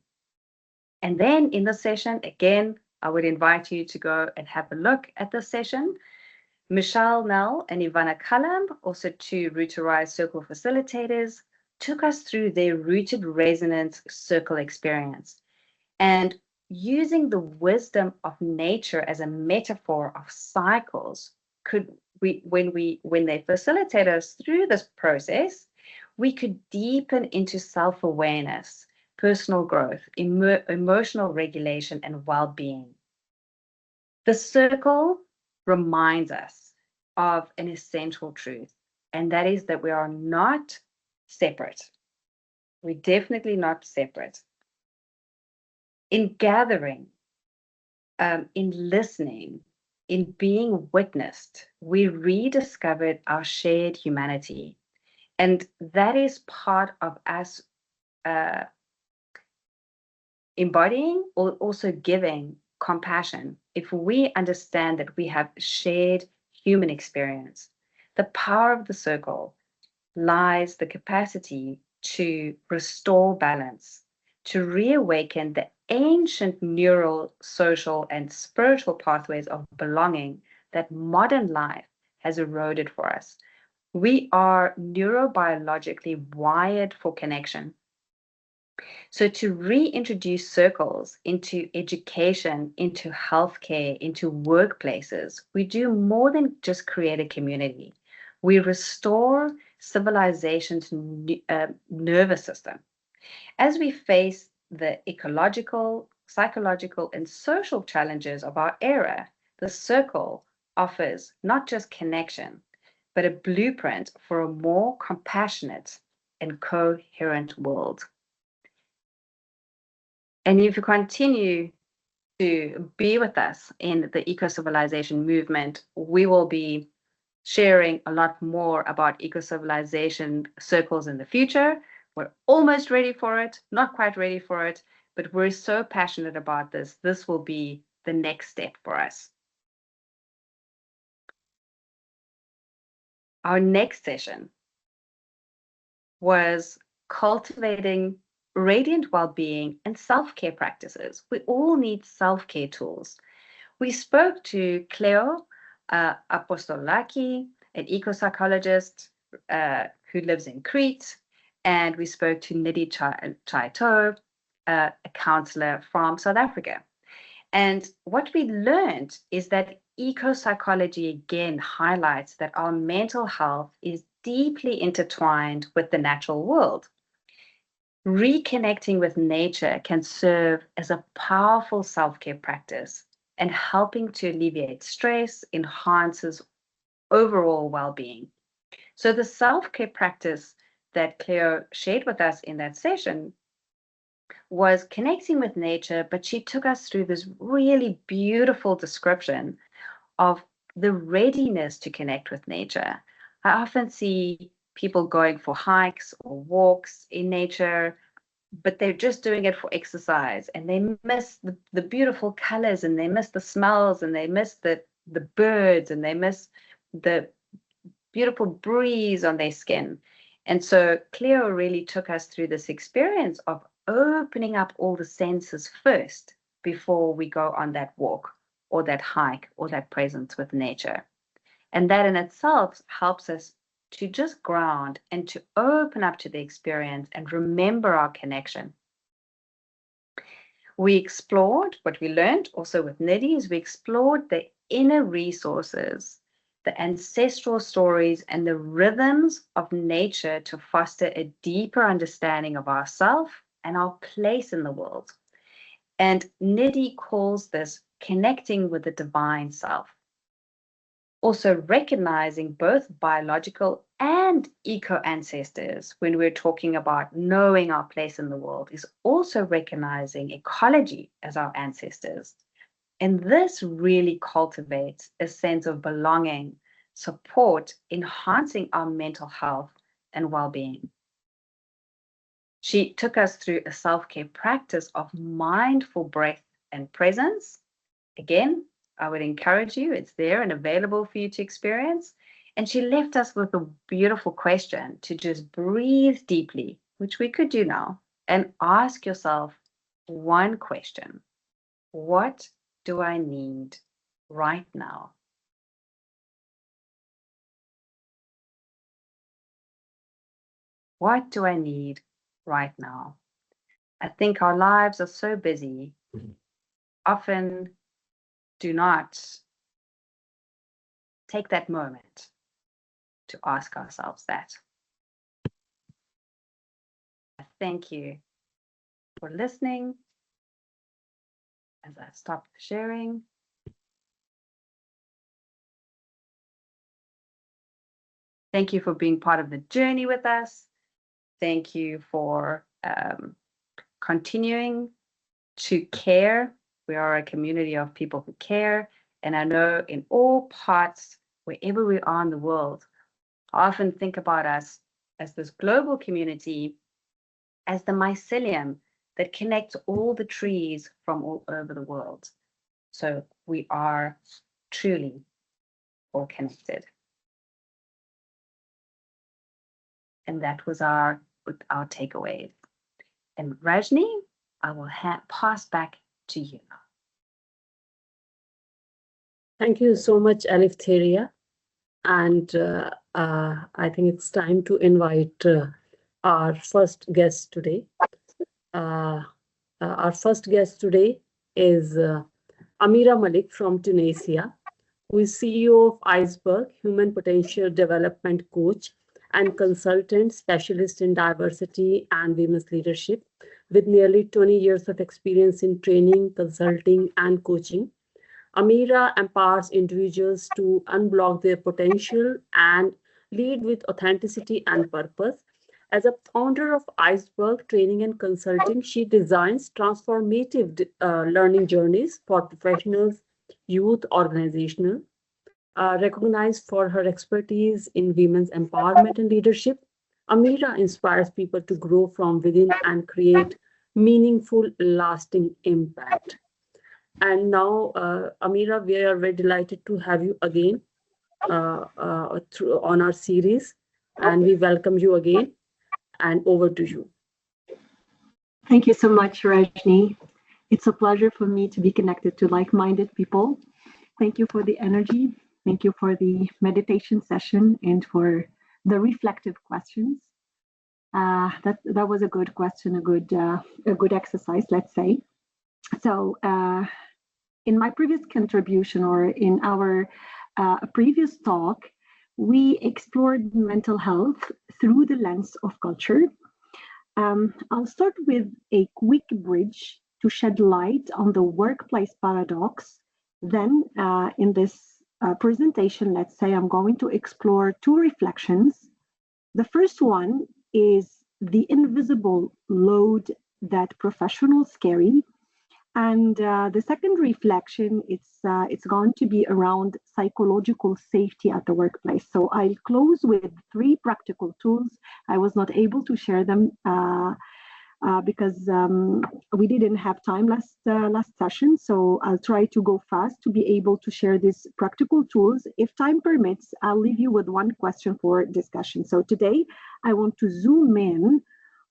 And then in the session, again, I would invite you to go and have a look at the session. Michelle Nell and Ivana Kalam, also two Root to Rise Circle facilitators, took us through their rooted resonance circle experience. And using the wisdom of nature as a metaphor of cycles, when they facilitate us through this process, we could deepen into self-awareness, personal growth, emotional regulation, and well-being. The circle reminds us of an essential truth, and that is that we are not separate. We're definitely not separate. In gathering, in listening, in being witnessed, we rediscovered our shared humanity. And that is part of us embodying or also giving compassion. If we understand that we have shared human experience, the power of the circle lies the capacity to restore balance, to reawaken the ancient neural, social, and spiritual pathways of belonging that modern life has eroded for us. We are neurobiologically wired for connection. So to reintroduce circles into education, into healthcare, into workplaces, we do more than just create a community. We restore civilization's nervous system. As we face the ecological, psychological, and social challenges of our era, the circle offers not just connection, but a blueprint for a more compassionate and coherent world. And if you continue to be with us in the eco-civilization movement, we will be sharing a lot more about eco-civilization circles in the future. We're almost ready for it, not quite ready for it, but we're so passionate about this. This will be the next step for us. our next session was cultivating radiant well-being and self-care practices. We all need self-care tools. We spoke to Cleo Apostolaki, an eco-psychologist who lives in Crete, and we spoke to Nidhi Chaito, a counselor from South Africa. And what we learned is that eco-psychology again highlights that our mental health is deeply intertwined with the natural world. Reconnecting with nature can serve as a powerful self-care practice, and helping to alleviate stress enhances overall well-being. So the self-care practice that Cleo shared with us in that session was connecting with nature, but she took us through this really beautiful description of the readiness to connect with nature. I often see people going for hikes or walks in nature, but they're just doing it for exercise, and they miss the beautiful colors, and they miss the smells, and they miss the birds, and they miss the beautiful breeze on their skin. And so Cleo really took us through this experience of opening up all the senses first before we go on that walk or that hike or that presence with nature. And that in itself helps us to just ground and to open up to the experience and remember our connection. We explored what we learned also with Nidhi is we explored the inner resources, the ancestral stories, and the rhythms of nature to foster a deeper understanding of ourselves and our place in the world. And Nidhi calls this connecting with the divine self. Also recognizing both biological and eco-ancestors when we're talking about knowing our place in the world is also recognizing ecology as our ancestors. And this really cultivates a sense of belonging, support, enhancing our mental health and well-being. She took us through a self-care practice of mindful breath and presence. Again, I would encourage you, it's there and available for you to experience. And she left us with a beautiful question to just breathe deeply, which we could do now, and ask yourself one question. What do I need right now? What do I need right now? I think our lives are so busy, often do not take that moment to ask ourselves that. Thank you for listening as I stop sharing. Thank you for being part of the journey with us. Thank you for continuing to care. We are a community of people who care. And I know in all parts, wherever we are in the world, I often think about us as this global community, as the mycelium that connects all the trees from all over the world. So we are truly all connected. And that was our takeaway. And Rajni, I will pass back to you now. Thank you so much, Eleftheria. And I think it's time to invite our first guest today. Our first guest today is Amira Malik from Tunisia, who is CEO of Iceberg, Human Potential Development Coach and consultant specialist in diversity and women's leadership, with nearly 20 years of experience in training, consulting, and coaching. Amira empowers individuals to unblock their potential and lead with authenticity and purpose. As a founder of Iceberg Training and Consulting, she designs transformative learning journeys for professionals, youth, organizational. Recognized for her expertise in women's empowerment and leadership, Amira inspires people to grow from within and create meaningful, lasting impact. And now, Amira, we are very delighted to have you again. on our series, and we welcome you again. And over to you. Thank you so much, Rajni. It's a pleasure for me to be connected to like-minded people. Thank you for the energy. Thank you for the meditation session and for the reflective questions. That was a good question, a good exercise, let's say. So, in my previous contribution or in our previous talk, we explored mental health through the lens of culture. I'll start with a quick bridge to shed light on the workplace paradox. Then, in this presentation, let's say I'm going to explore two reflections. The first one is the invisible load that professionals carry. And the second reflection, it's going to be around psychological safety at the workplace. So I'll close with 3 practical tools. I was not able to share them because we didn't have time last session. So I'll try to go fast to be able to share these practical tools. If time permits, I'll leave you with one question for discussion. So today I want to zoom in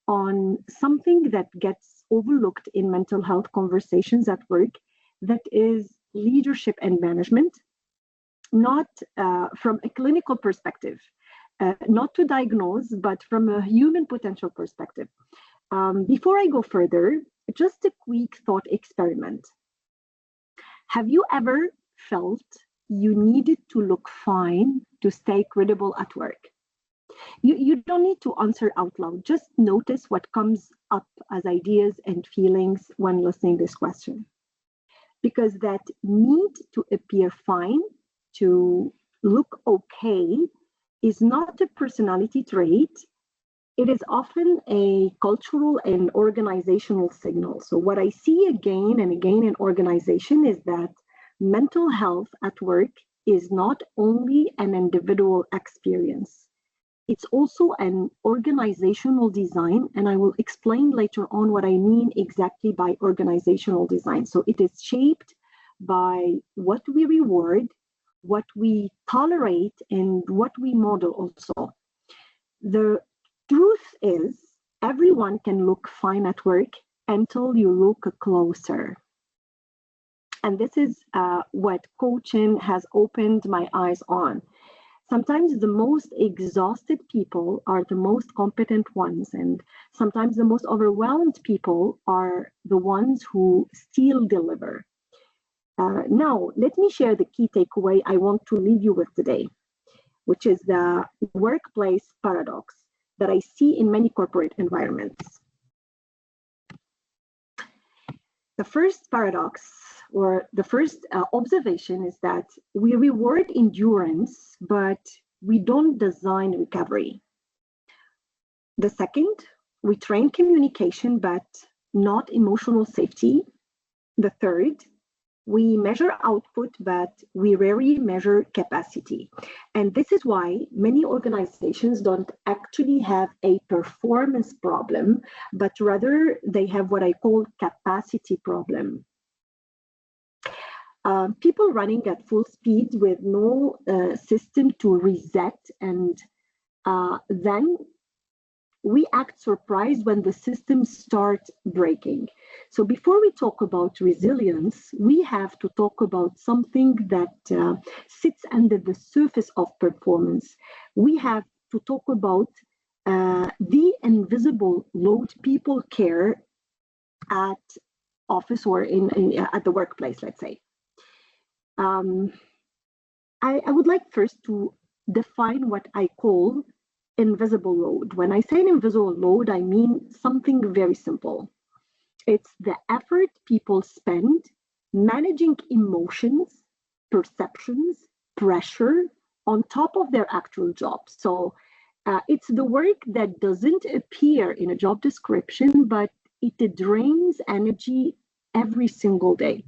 on something that gets overlooked in mental health conversations at work, that is leadership and management, not from a clinical perspective, not to diagnose, but from a human potential perspective. Before I go further, just a quick thought experiment. Have you ever felt you needed to look fine to stay credible at work? You don't need to answer out loud. Just notice what comes up as ideas and feelings when listening to this question. Because that need to appear fine, to look okay, is not a personality trait. It is often a cultural and organizational signal. So what I see again and again in organization is that mental health at work is not only an individual experience. It's also an organizational design, and I will explain later on what I mean exactly by organizational design. So it is shaped by what we reward, what we tolerate, and what we model also. The truth is, everyone can look fine at work until you look closer. And this is what coaching has opened my eyes on. Sometimes the most exhausted people are the most competent ones, and sometimes the most overwhelmed people are the ones who still deliver. Now, let me share the key takeaway I want to leave you with today, which is the workplace paradox that I see in many corporate environments. The first paradox, or the first observation, is that we reward endurance, but we don't design recovery. The second, we train communication, but not emotional safety. The third, we measure output, but we rarely measure capacity. And this is why many organizations don't actually have a performance problem, but rather they have what I call capacity problem. People running at full speed with no system to reset, and then we act surprised when the systems start breaking. So before we talk about resilience, we have to talk about something that sits under the surface of performance. We have to talk about the invisible load people care at office or at the workplace, let's say. I would like first to define what I call invisible load. When I say an invisible load, I mean something very simple. It's the effort people spend managing emotions, perceptions, pressure on top of their actual job. So it's the work that doesn't appear in a job description, but it drains energy every single day.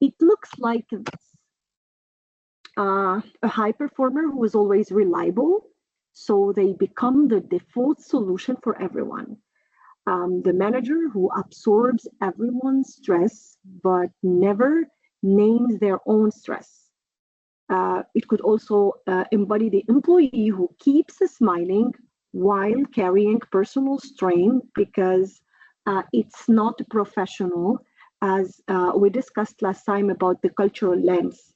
It looks like this. A high performer who is always reliable, so they become the default solution for everyone. The manager who absorbs everyone's stress, but never names their own stress. It could also embody the employee who keeps smiling while carrying personal strain because it's not professional, as we discussed last time about the cultural lens,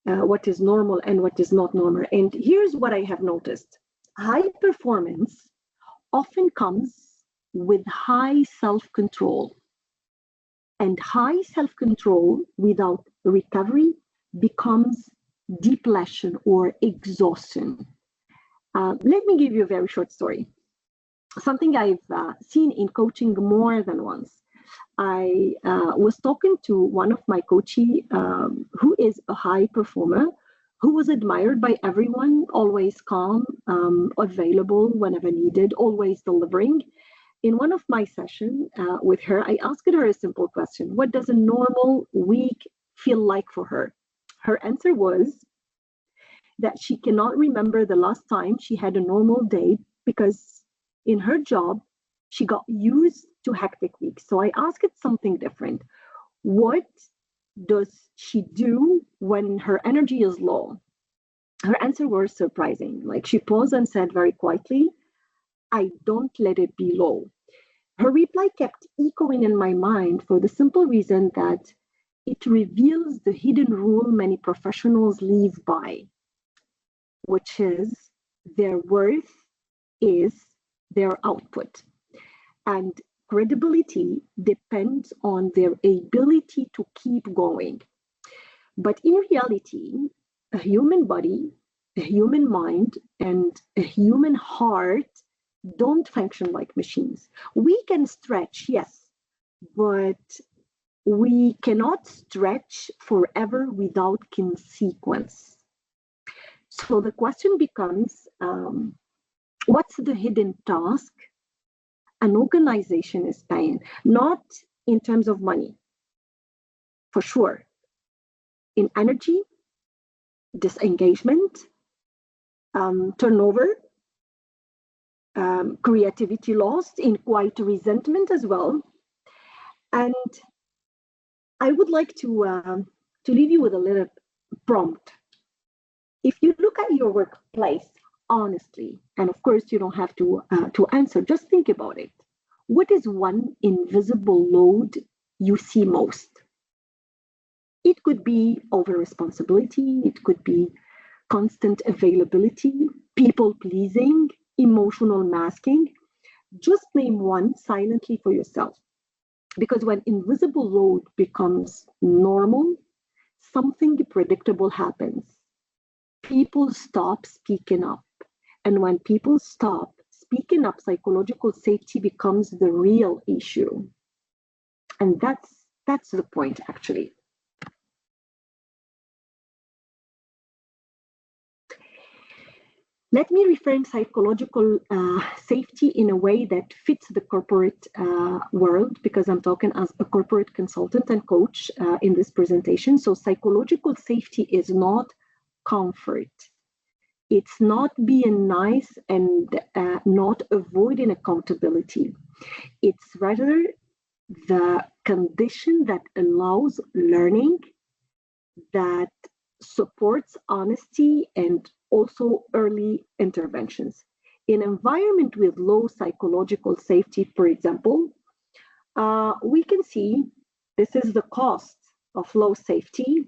what is normal and what is not normal. And here's what I have noticed. High performance often comes with high self-control. And high self-control without recovery becomes depletion or exhaustion. Let me give you a very short story. Something I've seen in coaching more than once. I was talking to one of my coachees who is a high performer, who was admired by everyone, always calm, available whenever needed, always delivering. In one of my sessions with her, I asked her a simple question. What does a normal week feel like for her? Her answer was that she cannot remember the last time she had a normal day because in her job, she got used to hectic weeks. So I asked it something different. What does she do when her energy is low? Her answer was surprising. Like she paused and said very quietly, I don't let it be low. Her reply kept echoing in my mind for the simple reason that it reveals the hidden rule many professionals live by, which is their worth is their output. And credibility depends on their ability to keep going. But in reality, a human body, a human mind, and a human heart don't function like machines. We can stretch, yes, but we cannot stretch forever without consequence. So the question becomes, what's the hidden task an organization is paying? Not in terms of money, for sure. In energy, disengagement, turnover, creativity lost, in quiet resentment as well. And I would like to leave you with a little prompt. If you look at your workplace honestly, and of course you don't have to answer, just think about it. What is one invisible load you see most? It could be over responsibility, it could be constant availability, people pleasing, emotional masking. Just name one silently for yourself. Because when invisible load becomes normal, something predictable happens. People stop speaking up. And when people stop speaking up, psychological safety becomes the real issue. And that's the point, actually. Let me reframe psychological safety in a way that fits the corporate world, because I'm talking as a corporate consultant and coach in this presentation. So psychological safety is not comfort. It's not being nice and not avoiding accountability. It's rather the condition that allows learning, that supports honesty and also early interventions. In an environment with low psychological safety, for example, we can see this is the cost of low safety.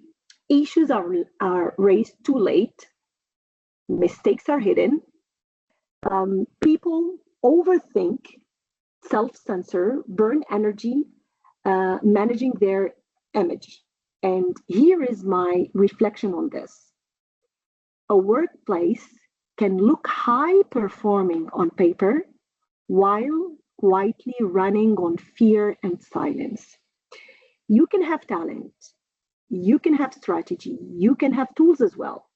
Issues are raised too late. Mistakes are hidden. People overthink, self-censor, burn energy, managing their image. And here is my reflection on this. A workplace can look high performing on paper while quietly running on fear and silence. You can have talent, you can have strategy, you can have tools as well,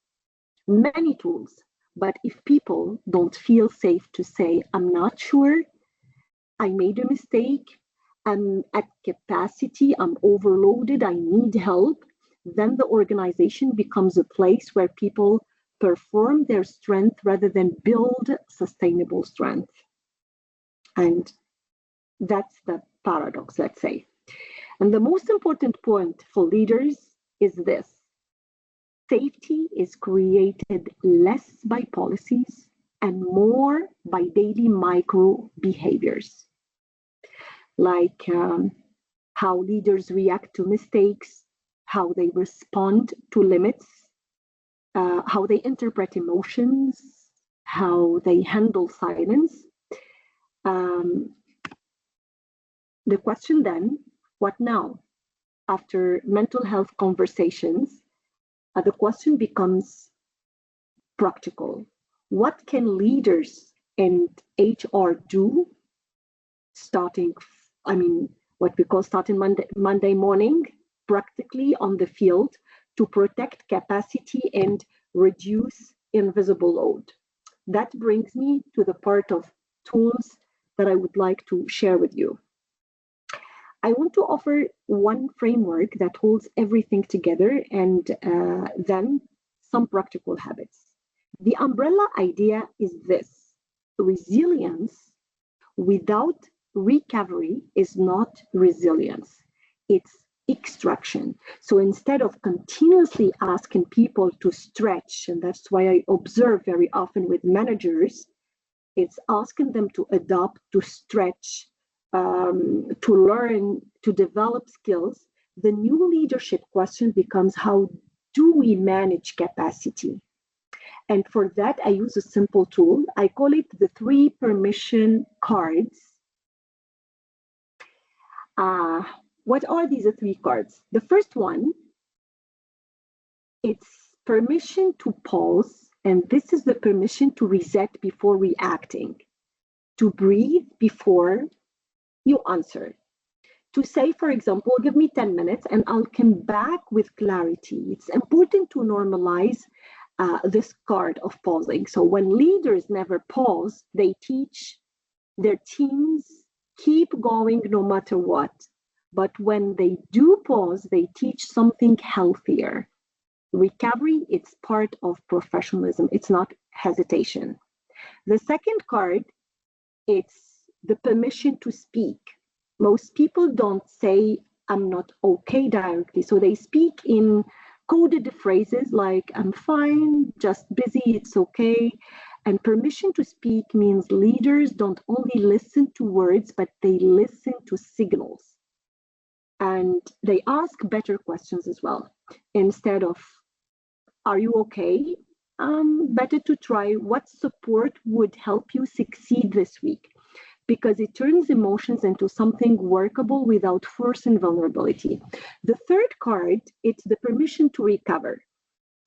many tools. But if people don't feel safe to say, I'm not sure, I made a mistake, I'm at capacity, I'm overloaded, I need help, then the organization becomes a place where people perform their strength rather than build sustainable strength. And that's the paradox, let's say. And the most important point for leaders is this. Safety is created less by policies and more by daily micro behaviors, like how leaders react to mistakes, how they respond to limits, how they interpret emotions, how they handle silence. The question then, what now? After mental health conversations, the question becomes practical. What can leaders and HR do what we call starting Monday morning, practically on the field to protect capacity and reduce invisible load? That brings me to the part of tools that I would like to share with you. I want to offer one framework that holds everything together and then some practical habits. The umbrella idea is this: resilience without recovery is not resilience, it's extraction. So instead of continuously asking people to stretch, and that's why I observe very often with managers, it's asking them to adopt, to stretch, to learn, to develop skills. The new leadership question becomes, how do we manage capacity? And for that, I use a simple tool. I call it the 3 permission cards. What are these 3 cards? The first one, it's permission to pause, and this is the permission to reset before reacting, to breathe before you answer, to say, for example, give me 10 minutes and I'll come back with clarity. It's important to normalize this card of pausing. So when leaders never pause, they teach their teams keep going no matter what. But when they do pause, they teach something healthier. Recovery, it's part of professionalism. It's not hesitation. The second card, it's the permission to speak. Most people don't say, I'm not okay directly. So they speak in coded phrases like, I'm fine, just busy, it's okay. And permission to speak means leaders don't only listen to words, but they listen to signals. And they ask better questions as well. Instead of, are you okay? Better to try, what support would help you succeed this week? Because it turns emotions into something workable without force and vulnerability. The third card, it's the permission to recover.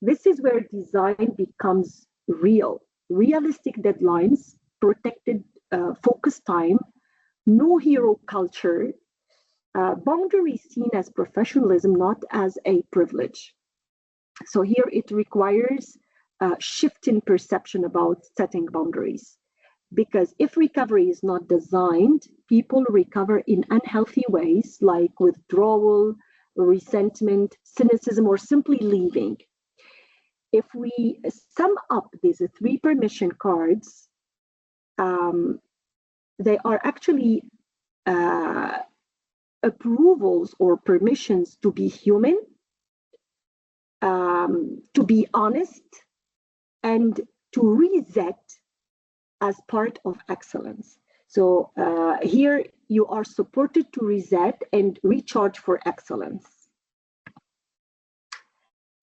This is where design becomes real. Realistic deadlines, protected focus time, no hero culture, boundaries seen as professionalism, not as a privilege. So here it requires a shift in perception about setting boundaries. Because if recovery is not designed, people recover in unhealthy ways like withdrawal, resentment, cynicism, or simply leaving. If we sum up these 3 permission cards, they are actually approvals or permissions to be human, to be honest, and to reset as part of excellence. So here you are supported to reset and recharge for excellence.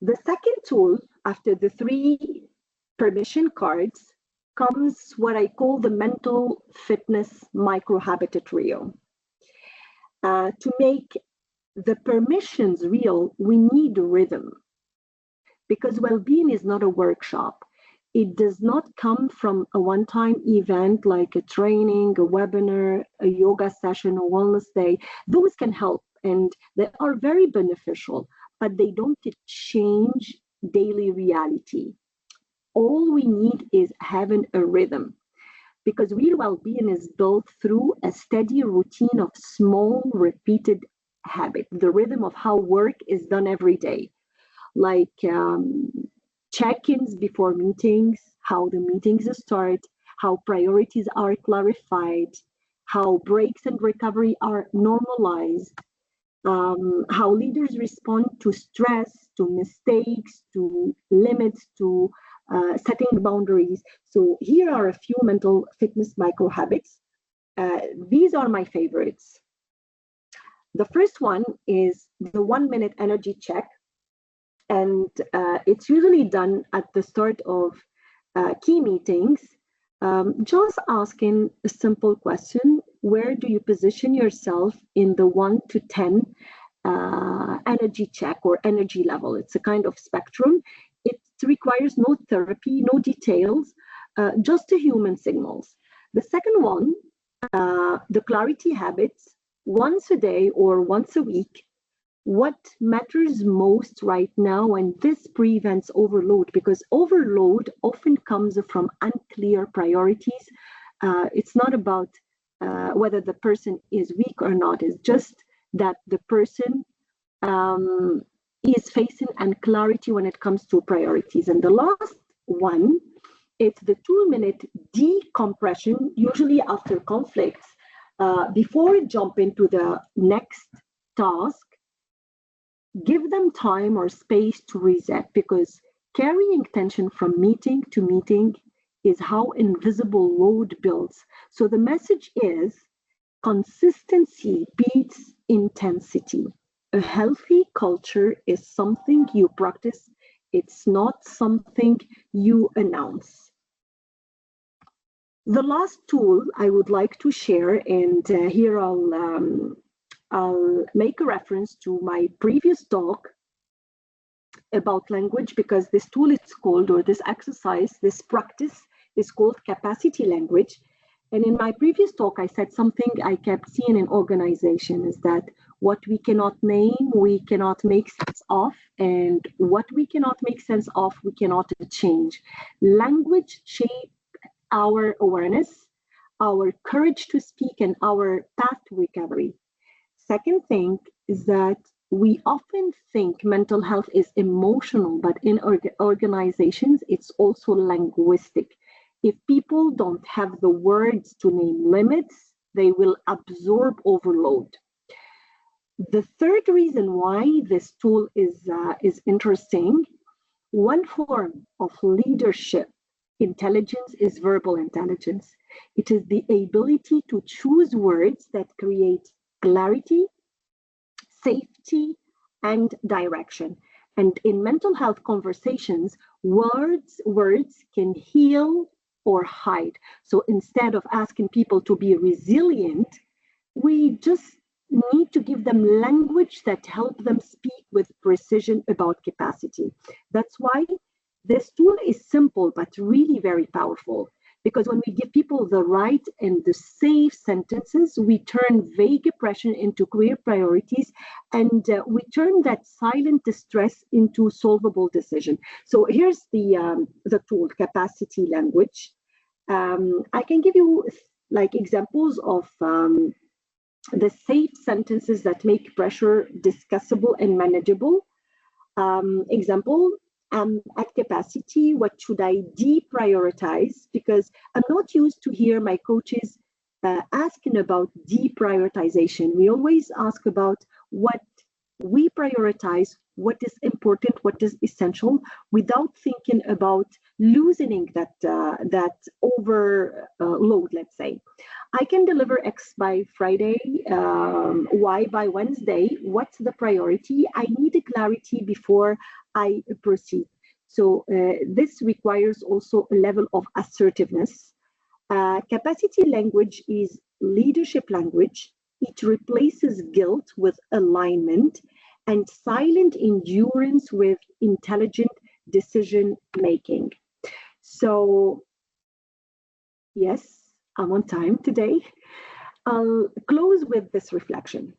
The second tool after the 3 permission cards comes what I call the mental fitness micro-habit trio. To make the permissions real, we need rhythm, because well-being is not a workshop. It does not come from a one-time event like a training, a webinar, a yoga session, a wellness day. Those can help and they are very beneficial, but they don't change daily reality. All we need is having a rhythm, because real well-being is built through a steady routine of small repeated habits, the rhythm of how work is done every day, like check-ins before meetings, how the meetings start, how priorities are clarified, how breaks and recovery are normalized, how leaders respond to stress, to mistakes, to limits, to setting boundaries. So here are a few mental fitness micro habits. These are my favorites. The first one is the 1-minute energy check. And it's usually done at the start of key meetings. Just asking a simple question: where do you position yourself in the 1 to 10 energy check or energy level? It's a kind of spectrum. It requires no therapy, no details, just a human signals. The second one, the clarity habits, once a day or once a week. What matters most right now, and this prevents overload, because overload often comes from unclear priorities. It's not about whether the person is weak or not, it's just that the person is facing unclarity when it comes to priorities. And the last one, it's the 2-minute decompression, usually after conflicts, before jumping to the next task. Give them time or space to reset, because carrying tension from meeting to meeting is how invisible load builds. So the message is consistency beats intensity. A healthy culture is something you practice. It's not something you announce. The last tool I would like to share, and here I'll make a reference to my previous talk about language, because this tool is called, or this exercise, this practice is called capacity language. And in my previous talk, I said something I kept seeing in organization is that what we cannot name, we cannot make sense of, and what we cannot make sense of, we cannot change. Language shapes our awareness, our courage to speak, and our path to recovery. Second thing is that we often think mental health is emotional, but in organizations, it's also linguistic. If people don't have the words to name limits, they will absorb overload. The third reason why this tool is interesting, one form of leadership intelligence is verbal intelligence. It is the ability to choose words that create clarity, safety, and direction. And in mental health conversations, words can heal or hide. So instead of asking people to be resilient, we just need to give them language that help them speak with precision about capacity. That's why this tool is simple, but really very powerful. Because when we give people the right and the safe sentences, we turn vague oppression into clear priorities, and we turn that silent distress into solvable decision. So here's the tool, capacity language. I can give you like examples of the safe sentences that make pressure discussable and manageable. Example, at capacity, what should I deprioritize? Because I'm not used to hear my coaches asking about deprioritization. We always ask about what we prioritize, what is important, what is essential, without thinking about loosening that overload, let's say. I can deliver X by Friday, Y by Wednesday. What's the priority? I need a clarity before I proceed. So this requires also a level of assertiveness. Capacity language is leadership language. It replaces guilt with alignment and silent endurance with intelligent decision making. So, yes, I'm on time today. I'll close with this reflection.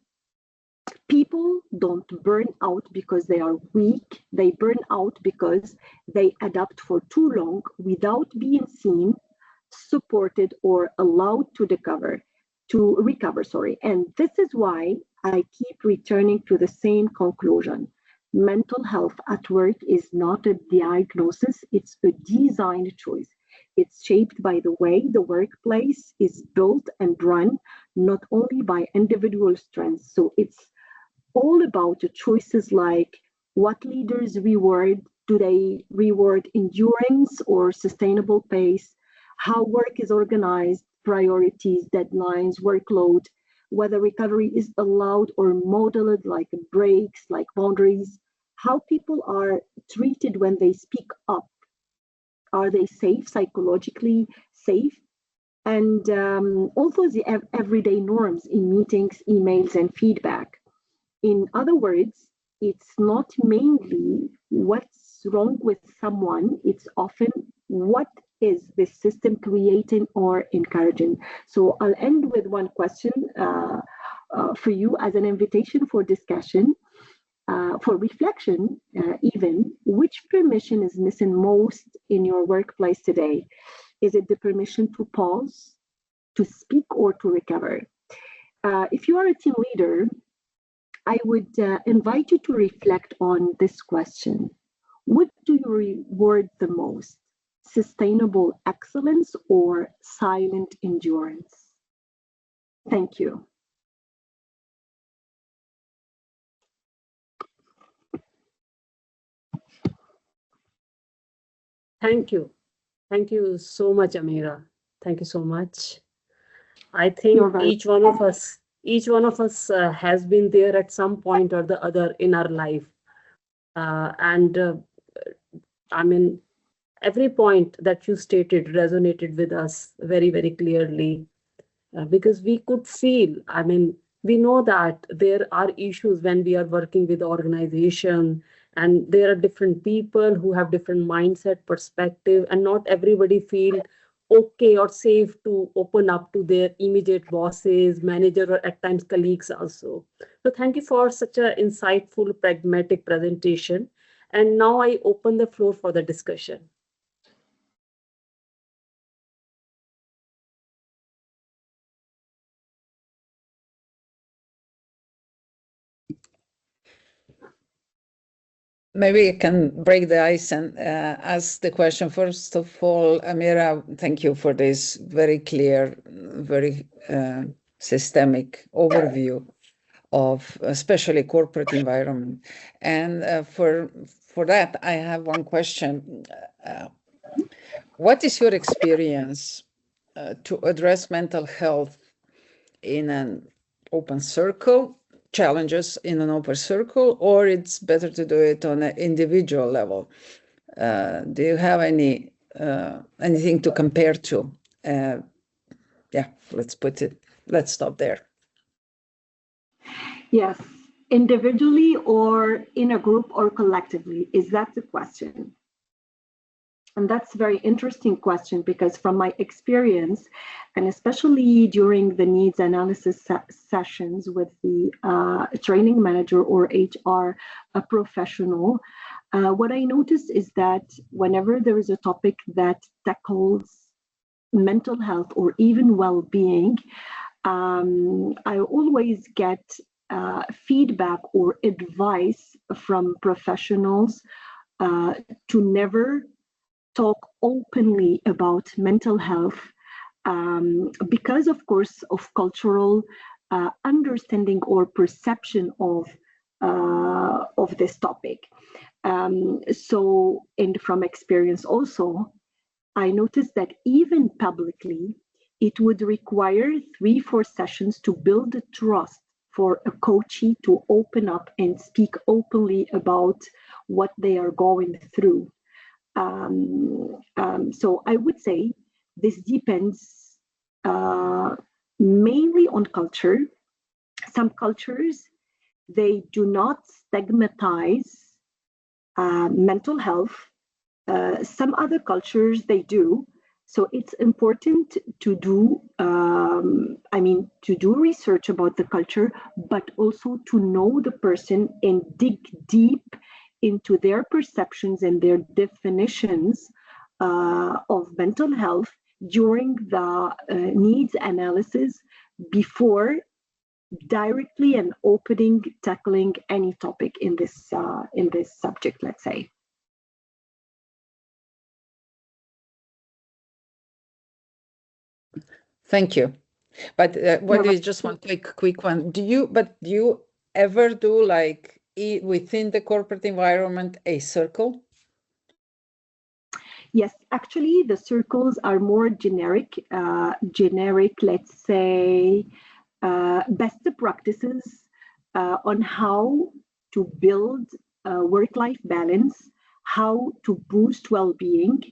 People don't burn out because they are weak. They burn out because they adapt for too long without being seen, supported, or allowed to recover. And this is why I keep returning to the same conclusion. Mental health at work is not a diagnosis, it's a design choice. It's shaped by the way the workplace is built and run, not only by individual strengths. So it's all about the choices like What leaders reward? Do they reward endurance or sustainable pace? How work is organized, priorities, deadlines, workload, whether recovery is allowed or modeled, like breaks, like boundaries, how people are treated when they speak up. Are they safe, psychologically safe? And also the everyday norms in meetings, emails, and feedback. In other words, it's not mainly what's wrong with someone, it's often what is the system creating or encouraging. So I'll end with one question for you as an invitation for discussion, for reflection, even. Which permission is missing most in your workplace today? Is it the permission to pause, to speak, or to recover? If you are a team leader, I would invite you to reflect on this question. What do you reward the most? Sustainable excellence or silent endurance? Thank you. Thank you. Thank you so much, Amira. Thank you so much. I think each one of us has been there at some point or the other in our life. I mean, every point that you stated resonated with us very, very clearly, because we could feel, we know that there are issues when we are working with organization, and there are different people who have different mindset, perspective, and not everybody feel okay or safe to open up to their immediate bosses, manager, or at times colleagues also. So thank you for such an insightful, pragmatic presentation. And now I open the floor for the discussion. Maybe I can break the ice and ask the question. First of all, Amira, thank you for this very clear, very systemic overview of especially corporate environment. And for that, I have one question. What is your experience to address mental health in an open circle, challenges in an open circle, or it's better to do it on an individual level? Do you have anything to compare to? Yeah, let's stop there. Yes, individually or in a group or collectively, is that the question? And that's a very interesting question, because from my experience, and especially during the needs analysis sessions with the training manager or HR professional, what I noticed is that whenever there is a topic that tackles mental health or even well-being, I always get feedback or advice from professionals to never talk openly about mental health, because, of course, of cultural understanding or perception of this topic. And from experience also, I noticed that even publicly, it would require 3-4 sessions to build the trust for a coachee to open up and speak openly about what they are going through. So I would say this depends mainly on culture. Some cultures, they do not stigmatize mental health. Some other cultures, they do. So it's important to do, to do research about the culture, but also to know the person and dig deep into their perceptions and their definitions of mental health during the needs analysis before directly and tackling any topic in this subject, let's say. Thank you. But what is just one quick one? Do you ever do like within the corporate environment a circle? Yes, actually, the circles are more generic, let's say, best practices on how to build work-life balance, how to boost well-being,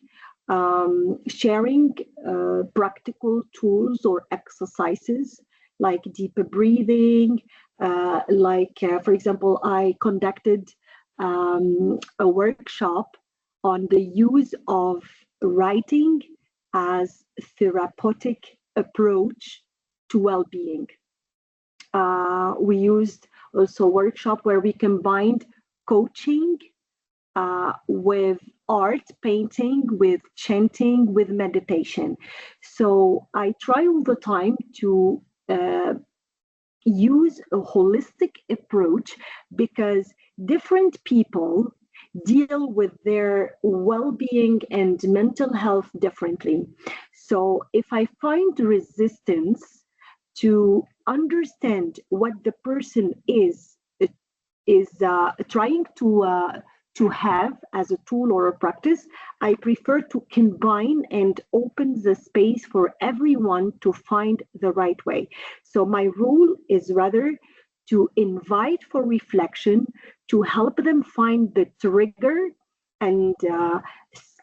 sharing practical tools or exercises like deep breathing, for example, I conducted a workshop on the use of writing as therapeutic approach to well-being. We used also a workshop where we combined coaching with art, painting, with chanting, with meditation. So I try all the time to use a holistic approach because different people deal with their well-being and mental health differently. So if I find resistance to understand what the person is trying to have as a tool or a practice, I prefer to combine and open the space for everyone to find the right way. So my role is rather to invite for reflection, to help them find the trigger and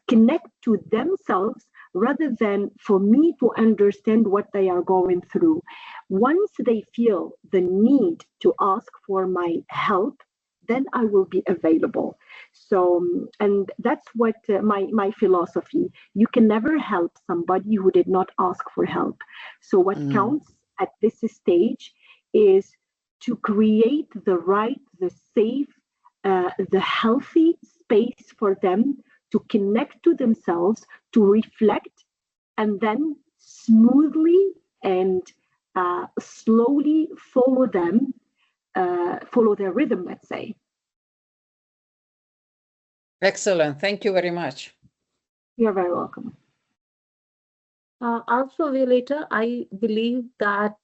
connect to themselves rather than for me to understand what they are going through. Once they feel the need to ask for my help, then I will be available. So, and that's what my philosophy. You can never help somebody who did not ask for help. So what counts at this stage is to create the right, the safe, the healthy space for them to connect to themselves, to reflect, and then smoothly and slowly follow their rhythm, let's say. Excellent. Thank you very much. You're very welcome. Also, Violeta, I believe that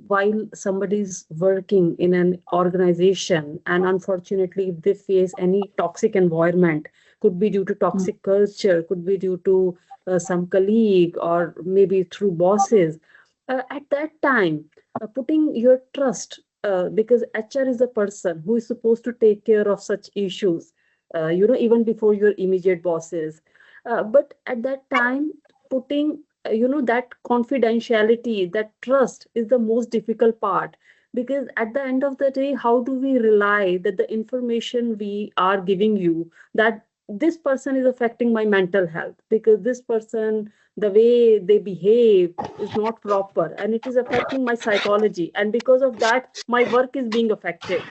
while somebody's working in an organization and unfortunately if they face any toxic environment, could be due to toxic culture, could be due to some colleague or maybe through bosses, at that time, putting your trust, because HR is the person who is supposed to take care of such issues, even before your immediate bosses. But at that time, putting that confidentiality, that trust is the most difficult part, because at the end of the day, how do we rely that the information we are giving you, that this person is affecting my mental health, because this person, the way they behave is not proper and it is affecting my psychology, and because of that my work is being affected.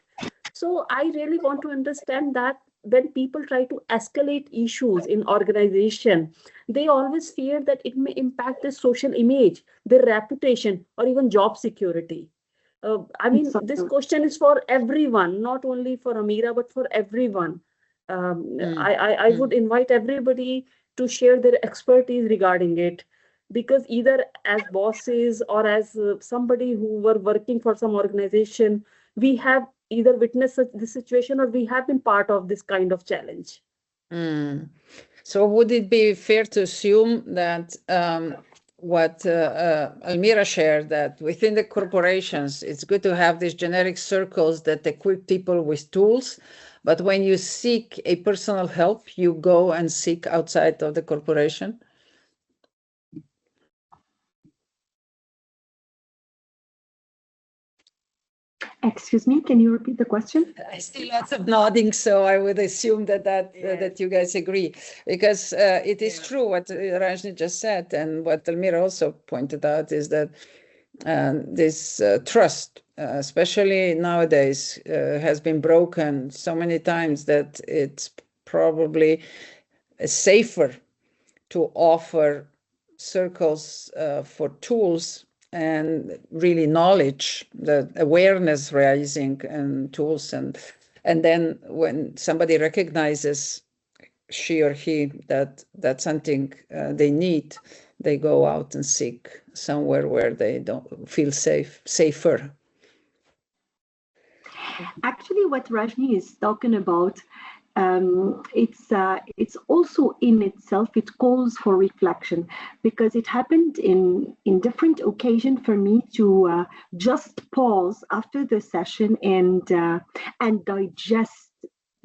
So I really want to understand that when people try to escalate issues in organization, they always fear that it may impact their social image, their reputation, or even job security. I mean, this question is for everyone, not only for Amira, but for everyone. I would invite everybody to share their expertise regarding it, because either as bosses or as somebody who were working for some organization, we have either witnessed this situation or we have been part of this kind of challenge. So would it be fair to assume that what Almira shared, that within the corporations, it's good to have these generic circles that equip people with tools, but when you seek a personal help, you go and seek outside of the corporation? Excuse me, can you repeat the question? I see lots of nodding, so I would assume that you guys agree, because it is true what Rajni just said, and what Almira also pointed out is that this trust, especially nowadays, has been broken so many times that it's probably safer to offer circles for tools and really knowledge, the awareness raising and tools. And then when somebody recognizes, she or he, that that's something they need, they go out and seek somewhere where they don't feel safer. Actually, what Rajni is talking about, it's also in itself, it calls for reflection, because it happened in different occasions for me to just pause after the session and digest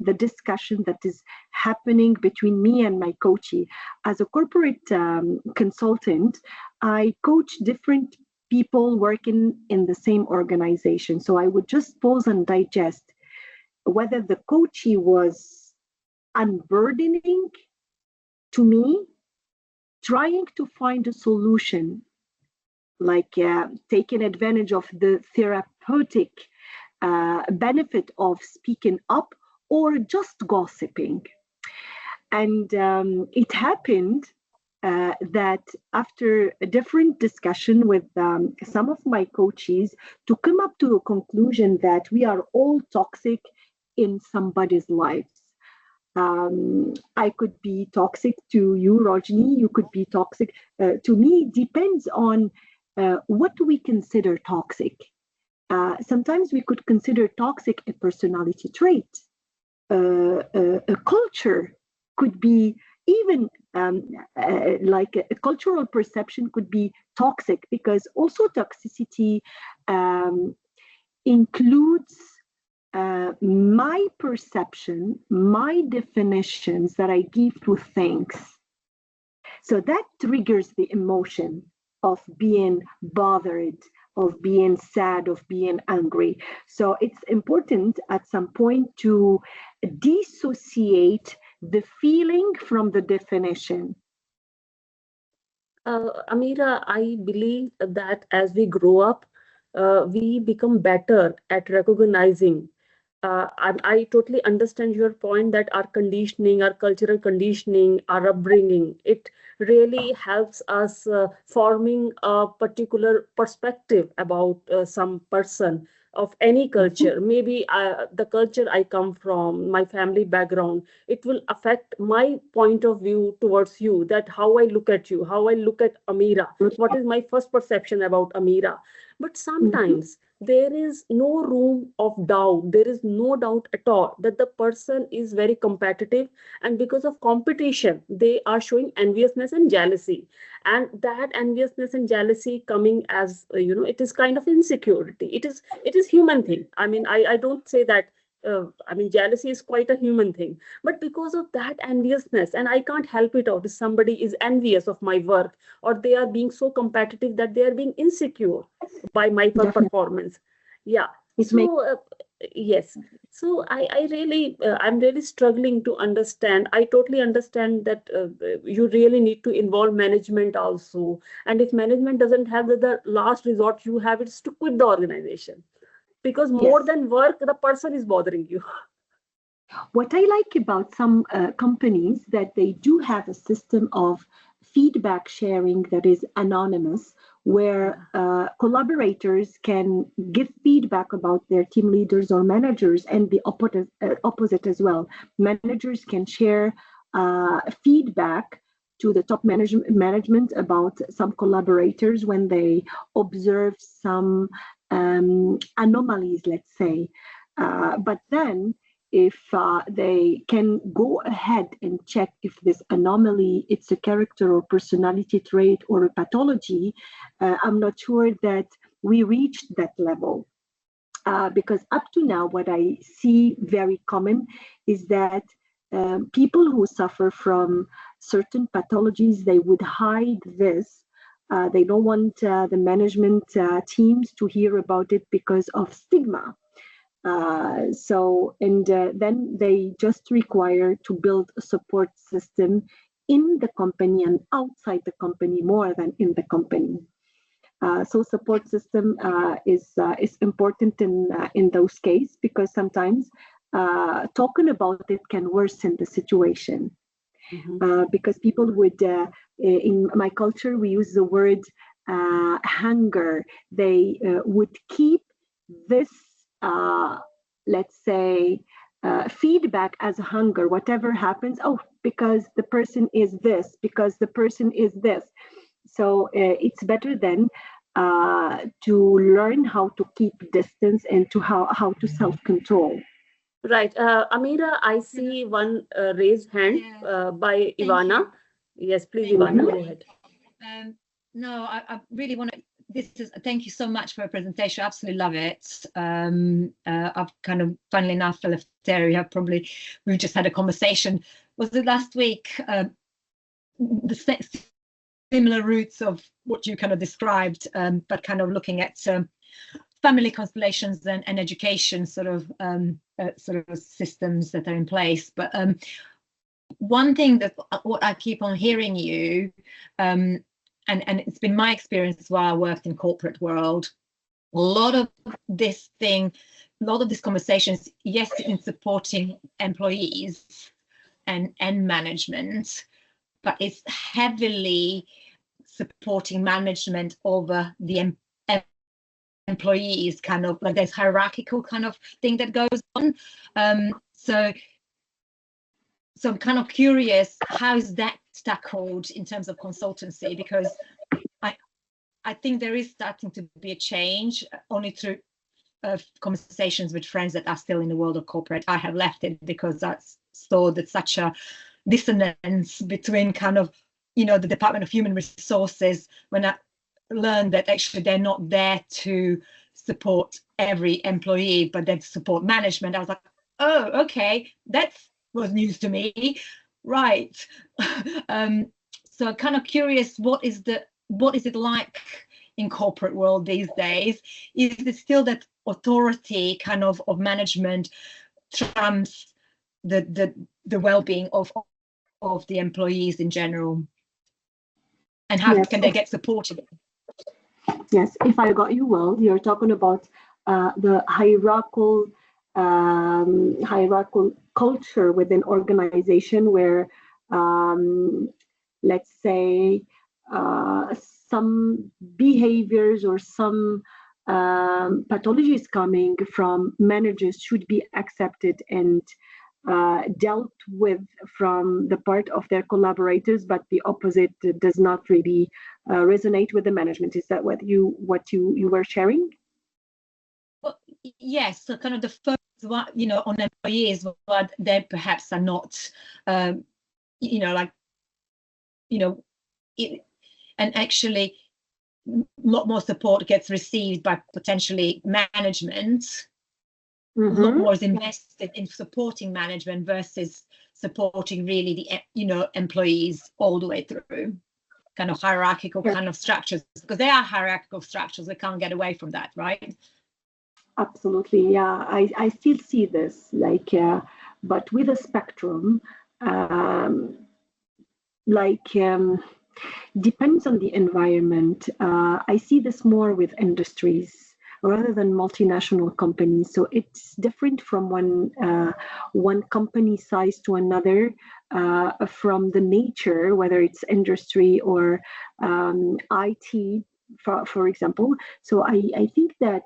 the discussion that is happening between me and my coachee. As a corporate consultant, I coach different people working in the same organization. So I would just pause and digest whether the coachee was unburdening to me, trying to find a solution, like taking advantage of the therapeutic benefit of speaking up, or just gossiping. And it happened that after a different discussion with some of my coaches, to come up to a conclusion that we are all toxic in somebody's lives. I could be toxic to you, Rajni. You could be toxic to me. Depends on what we consider toxic. Sometimes we could consider toxic a personality trait. A culture could be even like a cultural perception could be toxic, because also toxicity includes my perception, my definitions that I give to things. So that triggers the emotion of being bothered, of being sad, of being angry. So it's important at some point to dissociate the feeling from the definition. Amira, I believe that as we grow up, we become better at recognizing. I totally understand your point that our conditioning, our cultural conditioning, our upbringing, it really helps us forming a particular perspective about some person of any culture. Maybe the culture I come from, my family background, it will affect my point of view towards you, that how I look at you, how I look at Amira, what is my first perception about Amira. But sometimes there is no room of doubt. There is no doubt at all that the person is very competitive, and because of competition, they are showing enviousness and jealousy. And that enviousness and jealousy coming as it is kind of insecurity. It is human thing. I mean, I don't say that. I mean, jealousy is quite a human thing, but because of that enviousness, and I can't help it out if somebody is envious of my work, or they are being so competitive that they are being insecure by my performance. Yeah. Yes. So I really, I'm really struggling to understand. I totally understand that you really need to involve management also. And if management doesn't have the last resort you have, it's to quit the organization. Because more than work, the person is bothering you. What I like about some companies, that they do have a system of feedback sharing that is anonymous, where collaborators can give feedback about their team leaders or managers, and the opposite as well. Managers can share feedback to the top management about some collaborators when they observe some anomalies, let's say. But then if they can go ahead and check if this anomaly, it's a character or personality trait or a pathology, I'm not sure that we reached that level. Because up to now, what I see very common is that people who suffer from certain pathologies, they would hide this. They don't want the management teams to hear about it because of stigma. Then they just require to build a support system in the company and outside the company more than in the company. So support system is important in those cases, because sometimes talking about it can worsen the situation. Because people would, in my culture, we use the word hunger. They would keep this, let's say, feedback as hunger. Whatever happens, because the person is this, because the person is this. So it's better then to learn how to keep distance and to how to self-control. Right. Amira, I see one raised hand by Ivana. Yes, please, Ivana, go ahead. No, I really want to. Thank you so much for your presentation. I absolutely love it. I've kind of, funnily enough, Eleftheria, probably we just had a conversation. Was it last week? The similar roots of what you kind of described, but kind of looking at family constellations and education sort of systems that are in place. But one thing that what I keep on hearing you, and it's been my experience while I worked in corporate world, a lot of these conversations, yes, in supporting employees and management, but it's heavily supporting management over the employees, kind of like there's hierarchical kind of thing that goes on. So I'm kind of curious, how is that tackled in terms of consultancy? Because I think there is starting to be a change only through conversations with friends that are still in the world of corporate. I have left it because I saw that such a dissonance between kind of, the Department of Human Resources, when I learned that actually they're not there to support every employee, but then support management. I was like, oh, okay, that was news to me, right? So I'm kind of curious, what is it like in corporate world these days? Is it still that authority kind of management trumps the well-being of the employees in general? And how can they get supported? Yes, if I got you well, you're talking about the hierarchical culture within organization where, let's say, some behaviors or some pathologies coming from managers should be accepted and dealt with from the part of their collaborators, but the opposite does not really resonate with the management. Is that what you were sharing? Well, yes. So kind of the first one, on employees, but they perhaps are not, and actually a lot more support gets received by potentially management. A lot more is invested in supporting management versus supporting really the employees all the way through, kind of hierarchical kind of structures, because they are hierarchical structures. We can't get away from that, right? Absolutely, yeah. I still see this, but with a spectrum, depends on the environment. I see this more with industries rather than multinational companies. So it's different from one company size to another, from the nature, whether it's industry or IT, for example. So I think that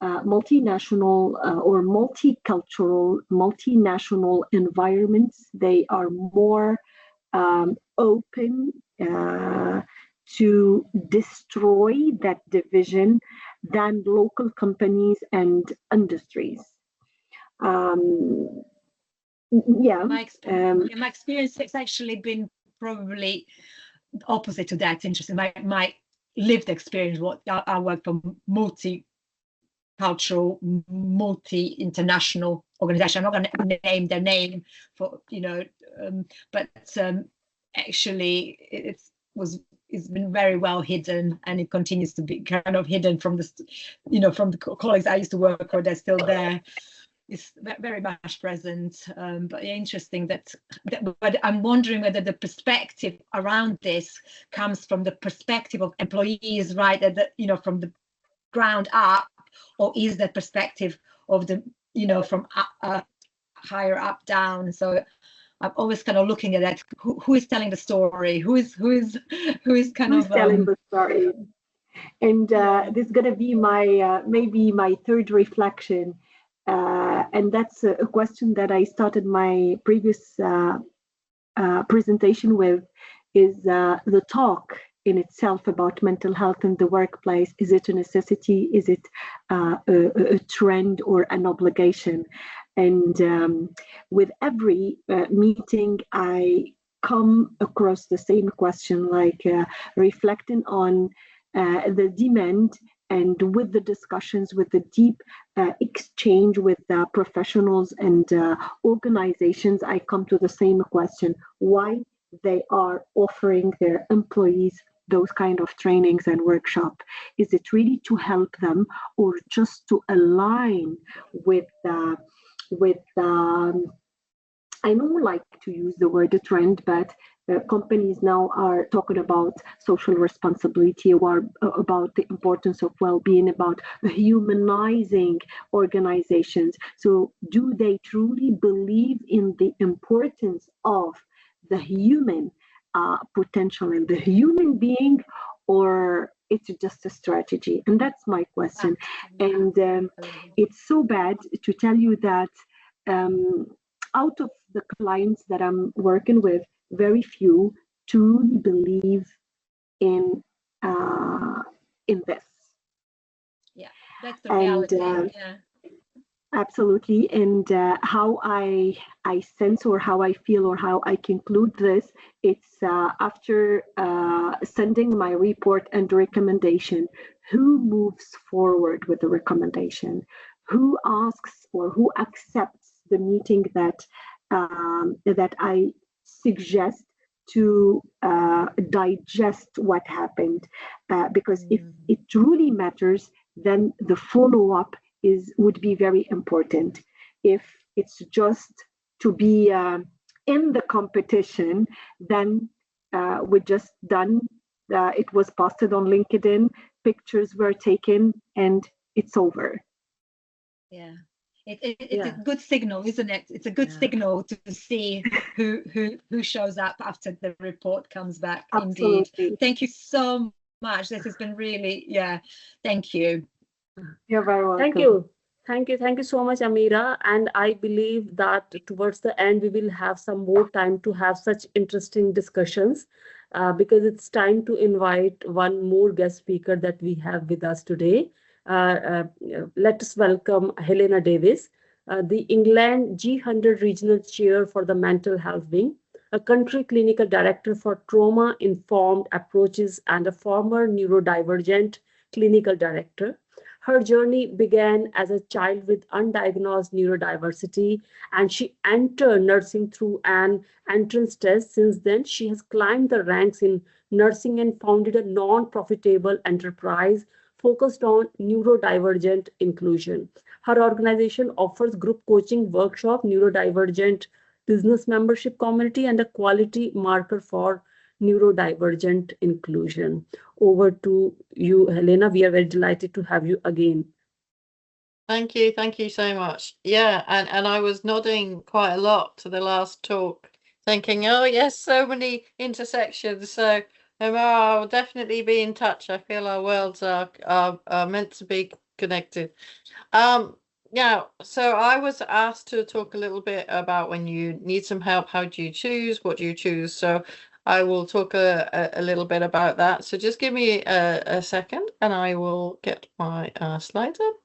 multinational or multicultural, multinational environments, they are more open to destroy that division than local companies and industries. My experience has actually been probably opposite to that. Interesting. My lived experience, what I work for multicultural, multi-international organization. I'm not going to name their name for but actually it's been very well hidden, and it continues to be kind of hidden from from the colleagues I used to work with. They're still there. It's very much present, but interesting that. But I'm wondering whether the perspective around this comes from the perspective of employees, right? From the ground up, or is that perspective of the from higher up down? So I'm always kind of looking at that. Who is telling the story? Who's telling the story? And this is going to be my maybe my third reflection, and that's a question that I started my previous presentation with. Is the talk in itself about mental health in the workplace? Is it a necessity? Is it a trend or an obligation? And with every meeting, I come across the same question, like reflecting on the demand, and with the discussions, with the deep exchange with professionals and organizations, I come to the same question: why they are offering their employees those kind of trainings and workshop? Is it really to help them, or just to align with I don't like to use the word trend, but companies now are talking about social responsibility, or about the importance of well-being, about humanizing organizations. So do they truly believe in the importance of the human potential and the human being, or it's just a strategy? And that's my question. And it's so bad to tell you that out of the clients that I'm working with, very few truly believe in this. Yeah, that's the reality. Yeah. Absolutely. And how I sense, or how I feel, or how I conclude this, it's after sending my report and recommendation, who moves forward with the recommendation? Who asks or who accepts the meeting that I suggest to digest what happened? Because if it truly matters, then the follow-up would be very important. If it's just to be in the competition, then we're just done. It was posted on LinkedIn, pictures were taken, and it's over. Yeah. It's a good signal, isn't it? It's a good signal to see who shows up after the report comes back. Absolutely. Indeed. Thank you so much. This has been really, thank you. You're very welcome. Thank you so much, Amira. And I believe that towards the end, we will have some more time to have such interesting discussions, because it's time to invite one more guest speaker that we have with us today. Let us welcome Helena Davis, the England G100 Regional Chair for the Mental Health Wing, a country clinical director for trauma-informed approaches, and a former neurodivergent clinical director. Her journey began as a child with undiagnosed neurodiversity, and she entered nursing through an entrance test. Since then, she has climbed the ranks in nursing and founded a non-profitable enterprise focused on neurodivergent inclusion. Her organization offers group coaching workshop, neurodivergent business membership community, and a quality marker for neurodivergent inclusion. Over to you, Helena. We are very delighted to have you again. Thank you so much. Yeah, and I was nodding quite a lot to the last talk, thinking, oh yes, so many intersections. So I'll definitely be in touch. I feel our worlds are meant to be connected. Yeah, so I was asked to talk a little bit about when you need some help, how do you choose, what do you choose? So I will talk a little bit about that. So just give me a second and I will get my slides up.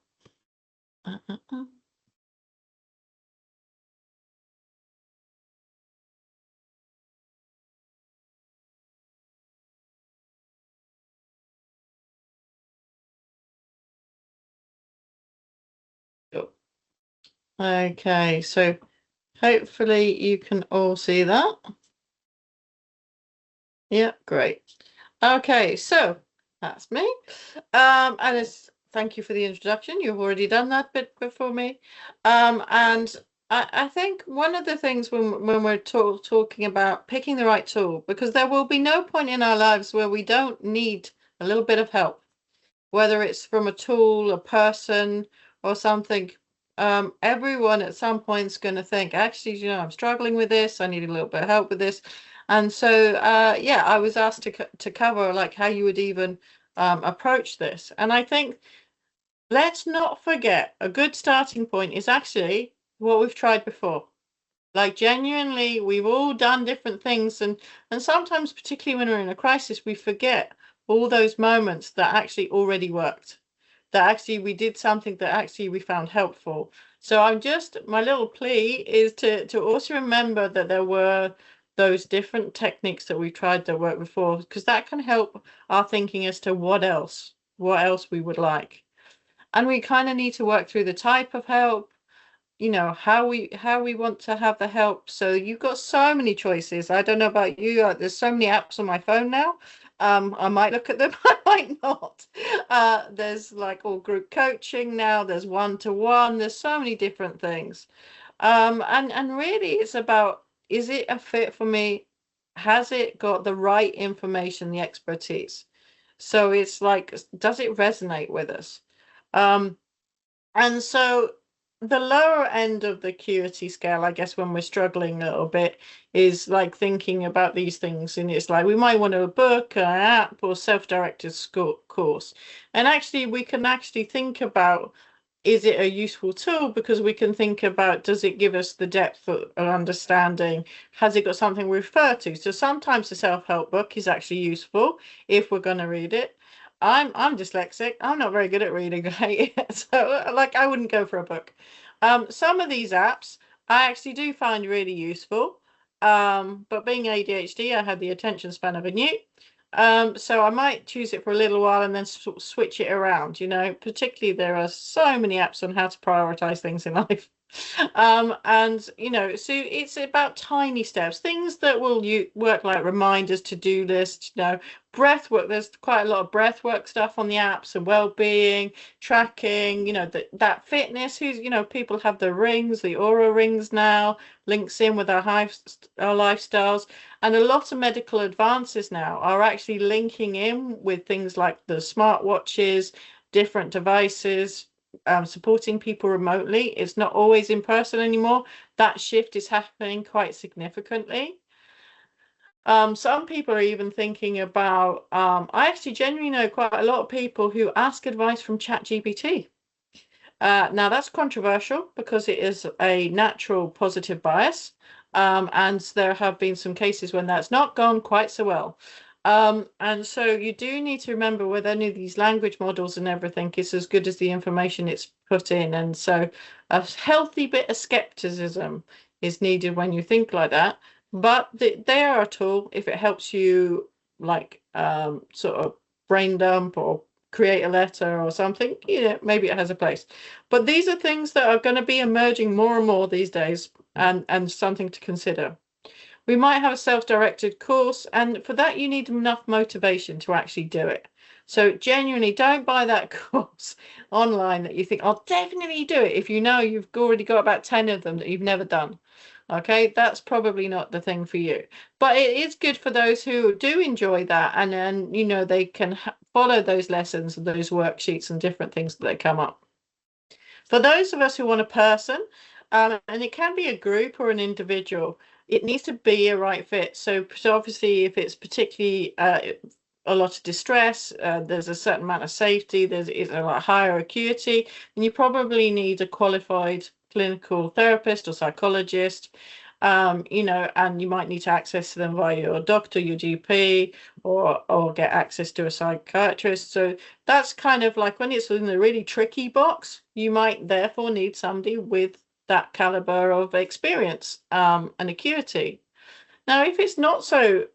Okay, so hopefully you can all see that. Yeah, great. Okay, so that's me. And thank you for the introduction. You've already done that bit before me. And I think one of the things when we're talking about picking the right tool, because there will be no point in our lives where we don't need a little bit of help, whether it's from a tool, a person, or something. Everyone at some point is going to think, actually, I'm struggling with this. I need a little bit of help with this. And so, yeah, I was asked to cover like how you would even approach this. And I think let's not forget a good starting point is actually what we've tried before. Like genuinely, we've all done different things, and sometimes, particularly when we're in a crisis, we forget all those moments that actually already worked, that actually we did something that actually we found helpful. So my little plea is to also remember that there were those different techniques that we tried that worked before, because that can help our thinking as to what else we would like. And we kind of need to work through the type of help, how we want to have the help. So you've got so many choices. I don't know about you, there's so many apps on my phone now. I might look at them, I might not. There's like all group coaching now, there's one-to-one, there's so many different things. And really it's about, is it a fit for me? Has it got the right information, the expertise? So it's like, does it resonate with us? And so the lower end of the acuity scale, I guess, when we're struggling a little bit, is like thinking about these things. And it's like we might want a book, an app, or self-directed course. And actually, we can actually think about, is it a useful tool? Because we can think about, does it give us the depth of understanding? Has it got something we refer to? So sometimes the self-help book is actually useful if we're going to read it. I'm dyslexic. I'm not very good at reading, right? So like I wouldn't go for a book. Some of these apps I actually do find really useful. But being ADHD, I had the attention span of a newt. So I might choose it for a little while and then switch it around, particularly there are so many apps on how to prioritize things in life. And so it's about tiny steps, things that will work like reminders, to-do lists, breath work. There's quite a lot of breath work stuff on the apps, and well-being tracking, that fitness, people have the rings, the aura rings now, links in with our lifestyles, and a lot of medical advances now are actually linking in with things like the smartwatches, different devices, supporting people remotely. It's not always in person anymore. That shift is happening quite significantly. Some people are even thinking about, I actually genuinely know quite a lot of people who ask advice from ChatGPT. Now that's controversial because it is a natural positive bias. And there have been some cases when that's not gone quite so well. And so you do need to remember with any of these language models and everything, it's as good as the information it's put in. And so a healthy bit of skepticism is needed when you think like that. But they are a tool if it helps you, like sort of brain dump or create a letter or something, maybe it has a place. But these are things that are going to be emerging more and more these days, and something to consider. We might have a self-directed course, and for that you need enough motivation to actually do it. So genuinely don't buy that course online that you think, I'll definitely do it, if you know you've already got about 10 of them that you've never done. Okay, that's probably not the thing for you. But it is good for those who do enjoy that, and then they can follow those lessons and those worksheets and different things that they come up. For those of us who want a person, and it can be a group or an individual, it needs to be a right fit. So obviously, if it's particularly a lot of distress, there's a certain amount of safety, it's a lot higher acuity, and you probably need a qualified clinical therapist or psychologist, and you might need to access them via your doctor, your GP, or get access to a psychiatrist. So that's kind of like when it's in the really tricky box, you might therefore need somebody with that caliber of experience and acuity. Now, if it's not so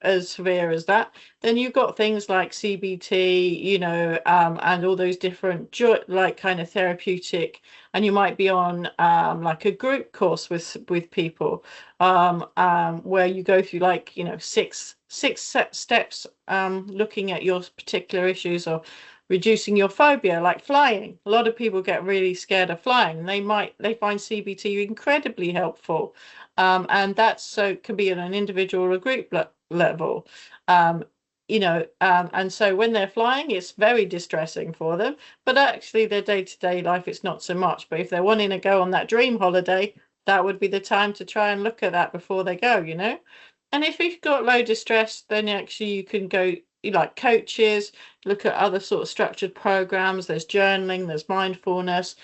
as severe as that, then you've got things like CBT, and all those different like kind of therapeutic, and you might be on like a group course with people, where you go through like six steps, looking at your particular issues, or reducing your phobia, like flying. A lot of people get really scared of flying, and they find CBT incredibly helpful. And that's can be at an individual or a group level. And so when they're flying, it's very distressing for them, but actually their day-to-day life, it's not so much. But if they're wanting to go on that dream holiday, that would be the time to try and look at that before they go, And if you've got low distress, then actually you can go, like coaches, look at other sort of structured programs. There's journaling, there's mindfulness.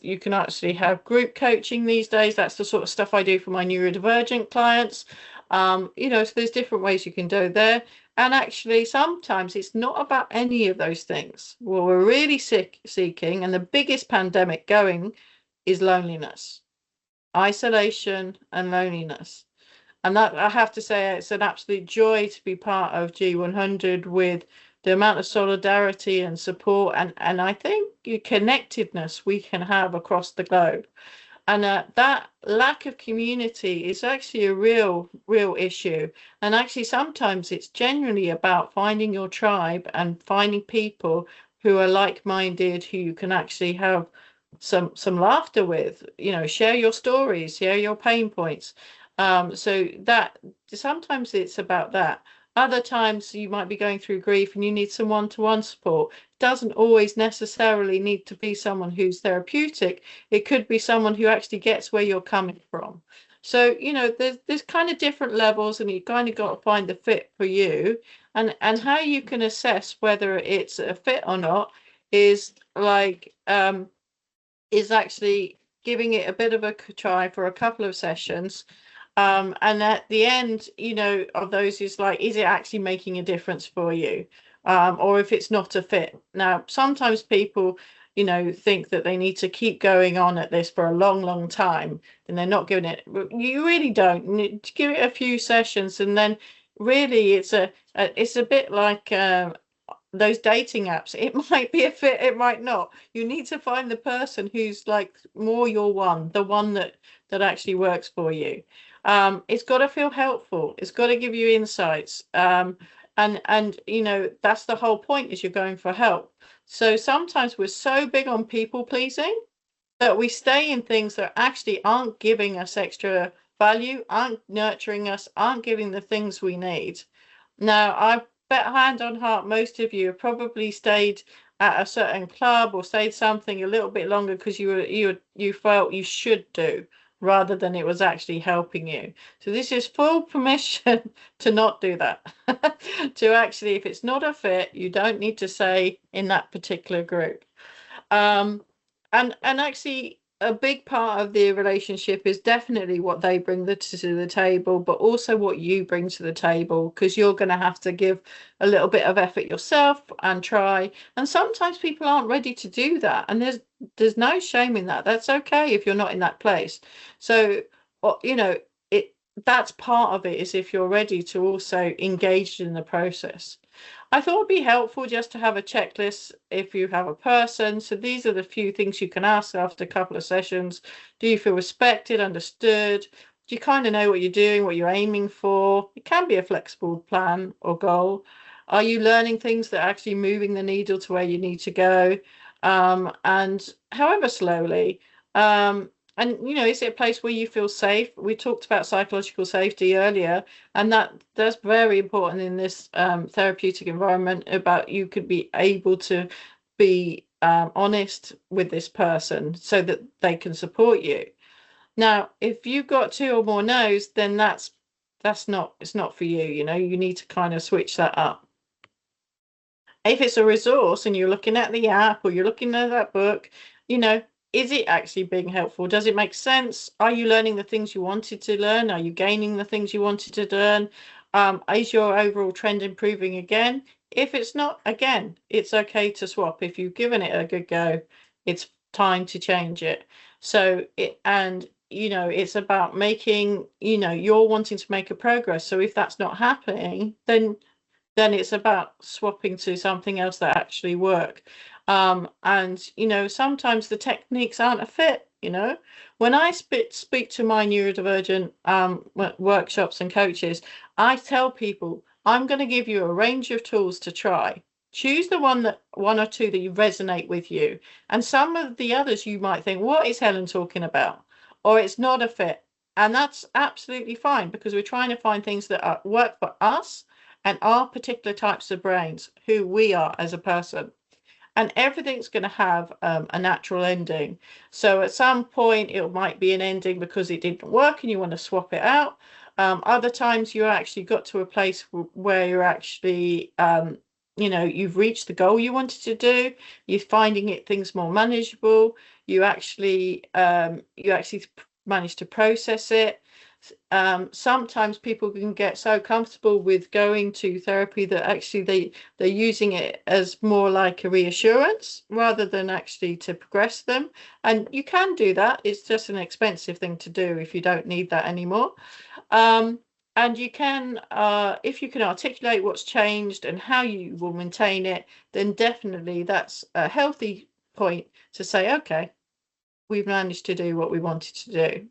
You can actually have group coaching these days. That's the sort of stuff I do for my neurodivergent clients. So there's different ways you can do there. And actually, sometimes it's not about any of those things. What we're really seeking, and the biggest pandemic going, is loneliness, isolation, and loneliness. And that, I have to say, it's an absolute joy to be part of G100 with the amount of solidarity and support, and I think the connectedness we can have across the globe. And that lack of community is actually a real issue. And actually, sometimes it's genuinely about finding your tribe and finding people who are like-minded, who you can actually have some laughter with, share your stories, share your pain points. So that sometimes it's about that. Other times you might be going through grief and you need some one-to-one support. It doesn't always necessarily need to be someone who's therapeutic. It could be someone who actually gets where you're coming from. So, there's kind of different levels, and you kind of got to find the fit for you. And how you can assess whether it's a fit or not is like is actually giving it a bit of a try for a couple of sessions. And at the end, of those is like, is it actually making a difference for you? Or if it's not a fit. Now, sometimes people, think that they need to keep going on at this for a long, long time, and they're not giving it. You really don't. You need to give it a few sessions, and then really it's a bit like those dating apps. It might be a fit, it might not. You need to find the person who's like more your one, the one that actually works for you. It's got to feel helpful. It's got to give you insights. And that's the whole point, is you're going for help. So sometimes we're so big on people pleasing that we stay in things that actually aren't giving us extra value, aren't nurturing us, aren't giving the things we need. Now, I bet hand on heart, most of you have probably stayed at a certain club or stayed something a little bit longer because you felt you should do, rather than it was actually helping you. So this is full permission to not do that. To actually, if it's not a fit, you don't need to stay in that particular group. And actually, a big part of the relationship is definitely what they bring to the table, but also what you bring to the table, because you're going to have to give a little bit of effort yourself and try. And sometimes people aren't ready to do that, and there's no shame in that. That's okay if you're not in that place. So that's part of it, is if you're ready to also engage in the process. I thought it'd be helpful just to have a checklist if you have a person. So these are the few things you can ask after a couple of sessions. Do you feel respected, understood? Do you kind of know what you're doing, what you're aiming for? It can be a flexible plan or goal. Are you learning things that are actually moving the needle to where you need to go? And however slowly. And is it a place where you feel safe? We talked about psychological safety earlier, and that's very important in this therapeutic environment. About you could be able to be honest with this person so that they can support you. Now, if you've got 2 or more no's, then it's not for you. You need to kind of switch that up. If it's a resource and you're looking at the app or you're looking at that book, is it actually being helpful? Does it make sense? Are you learning the things you wanted to learn? Are you gaining the things you wanted to learn? Is your overall trend improving again? If it's not, again, it's okay to swap. If you've given it a good go, it's time to change it. So it's about making, you're wanting to make a progress. So if that's not happening, then it's about swapping to something else that actually work. And sometimes the techniques aren't a fit. When I speak to my neurodivergent workshops and coaches, I tell people, I'm going to give you a range of tools to try. Choose the one or two that you resonate with you, and some of the others you might think, what is Helen talking about? Or it's not a fit. And that's absolutely fine, because we're trying to find things that work for us and our particular types of brains, who we are as a person. And everything's going to have a natural ending. So at some point, it might be an ending because it didn't work and you want to swap it out. Other times you actually got to a place where you're actually, you've reached the goal you wanted to do. You're finding things more manageable. You actually manage to process it. Sometimes people can get so comfortable with going to therapy that actually they're using it as more like a reassurance rather than actually to progress them. And you can do that. It's just an expensive thing to do if you don't need that anymore. And you can, if you can articulate what's changed and how you will maintain it, then definitely that's a healthy point to say, okay, we've managed to do what we wanted to do.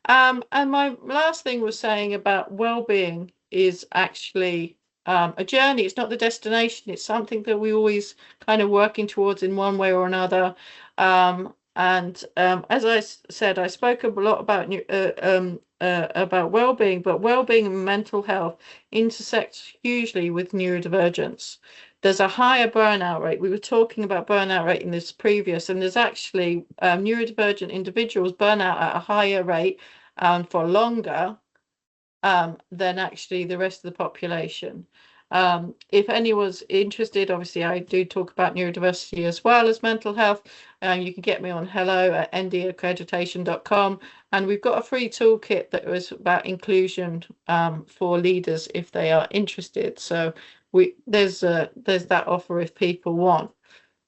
And my last thing was saying about well-being is actually a journey. It's not the destination. It's something that we always kind of working towards in one way or another. And as I said, I spoke a lot about well-being, but well-being and mental health intersect hugely with neurodivergence. There's a higher burnout rate. We were talking about burnout rate in this previous, and there's actually neurodivergent individuals burn out at a higher rate and for longer than actually the rest of the population. If anyone's interested, obviously I do talk about neurodiversity as well as mental health. You can get me on hello@ndaccreditation.com, and we've got a free toolkit that was about inclusion for leaders if they are interested. So there's that offer if people want.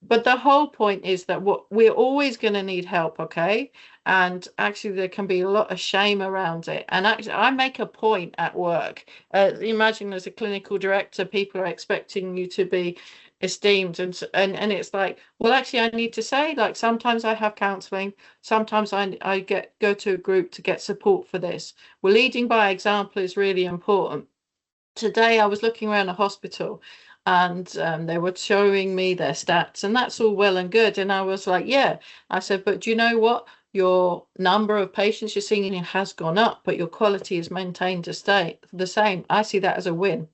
But the whole point is that we're always going to need help, okay? And actually there can be a lot of shame around it. And actually I make a point at work. Imagine as a clinical director, people are expecting you to be esteemed, and it's like, well, actually I need to say, like, sometimes I have counseling, sometimes I go to a group to get support for this. Well, leading by example is really important. Today I was looking around a hospital and they were showing me their stats, and that's all well and good. And I was like, yeah, I said, but do you know what? Your number of patients you're seeing has gone up, but your quality is maintained to stay the same. I see that as a win.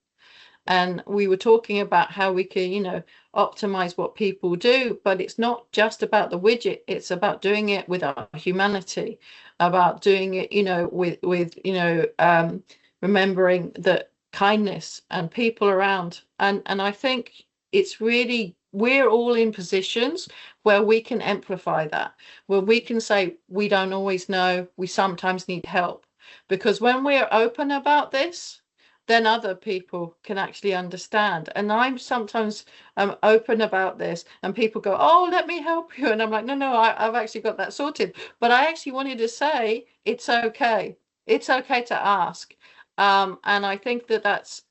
And we were talking about how we can, optimize what people do, but it's not just about the widget. It's about doing it with our humanity, about doing it, with remembering that kindness and people around. And I think it's really, we're all in positions where we can amplify that, where we can say, we don't always know, we sometimes need help. Because when we're open about this, then other people can actually understand. And I'm sometimes open about this and people go, oh, let me help you. And I'm like, no, I've actually got that sorted. But I actually wanted to say, it's okay. It's okay to ask. And I think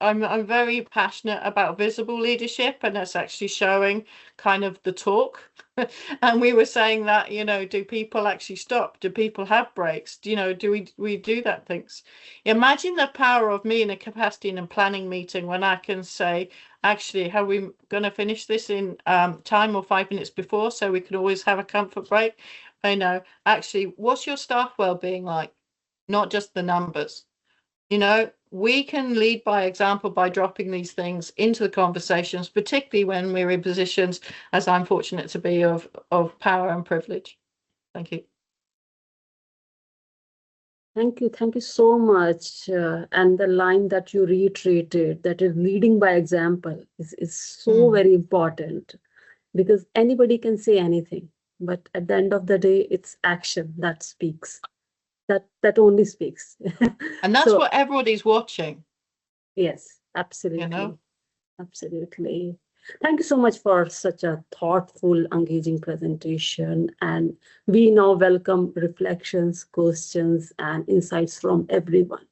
I'm very passionate about visible leadership, and that's actually showing kind of the talk. And we were saying that, do people actually stop? Do people have breaks? Do we do that things? Imagine the power of me in a capacity in a planning meeting when I can say, actually, how are we going to finish this in time or 5 minutes before, so we can always have a comfort break? Actually, what's your staff well-being like? Not just the numbers. We can lead by example by dropping these things into the conversations, particularly when we're in positions, as I'm fortunate to be, of power and privilege. Thank you. Thank you so much. And the line that you reiterated, that is leading by example, is so very important, because anybody can say anything, but at the end of the day, it's action that speaks. That only speaks. And that's what everybody's watching. Yes, absolutely. Absolutely. Thank you so much for such a thoughtful, engaging presentation. And we now welcome reflections, questions, and insights from everyone.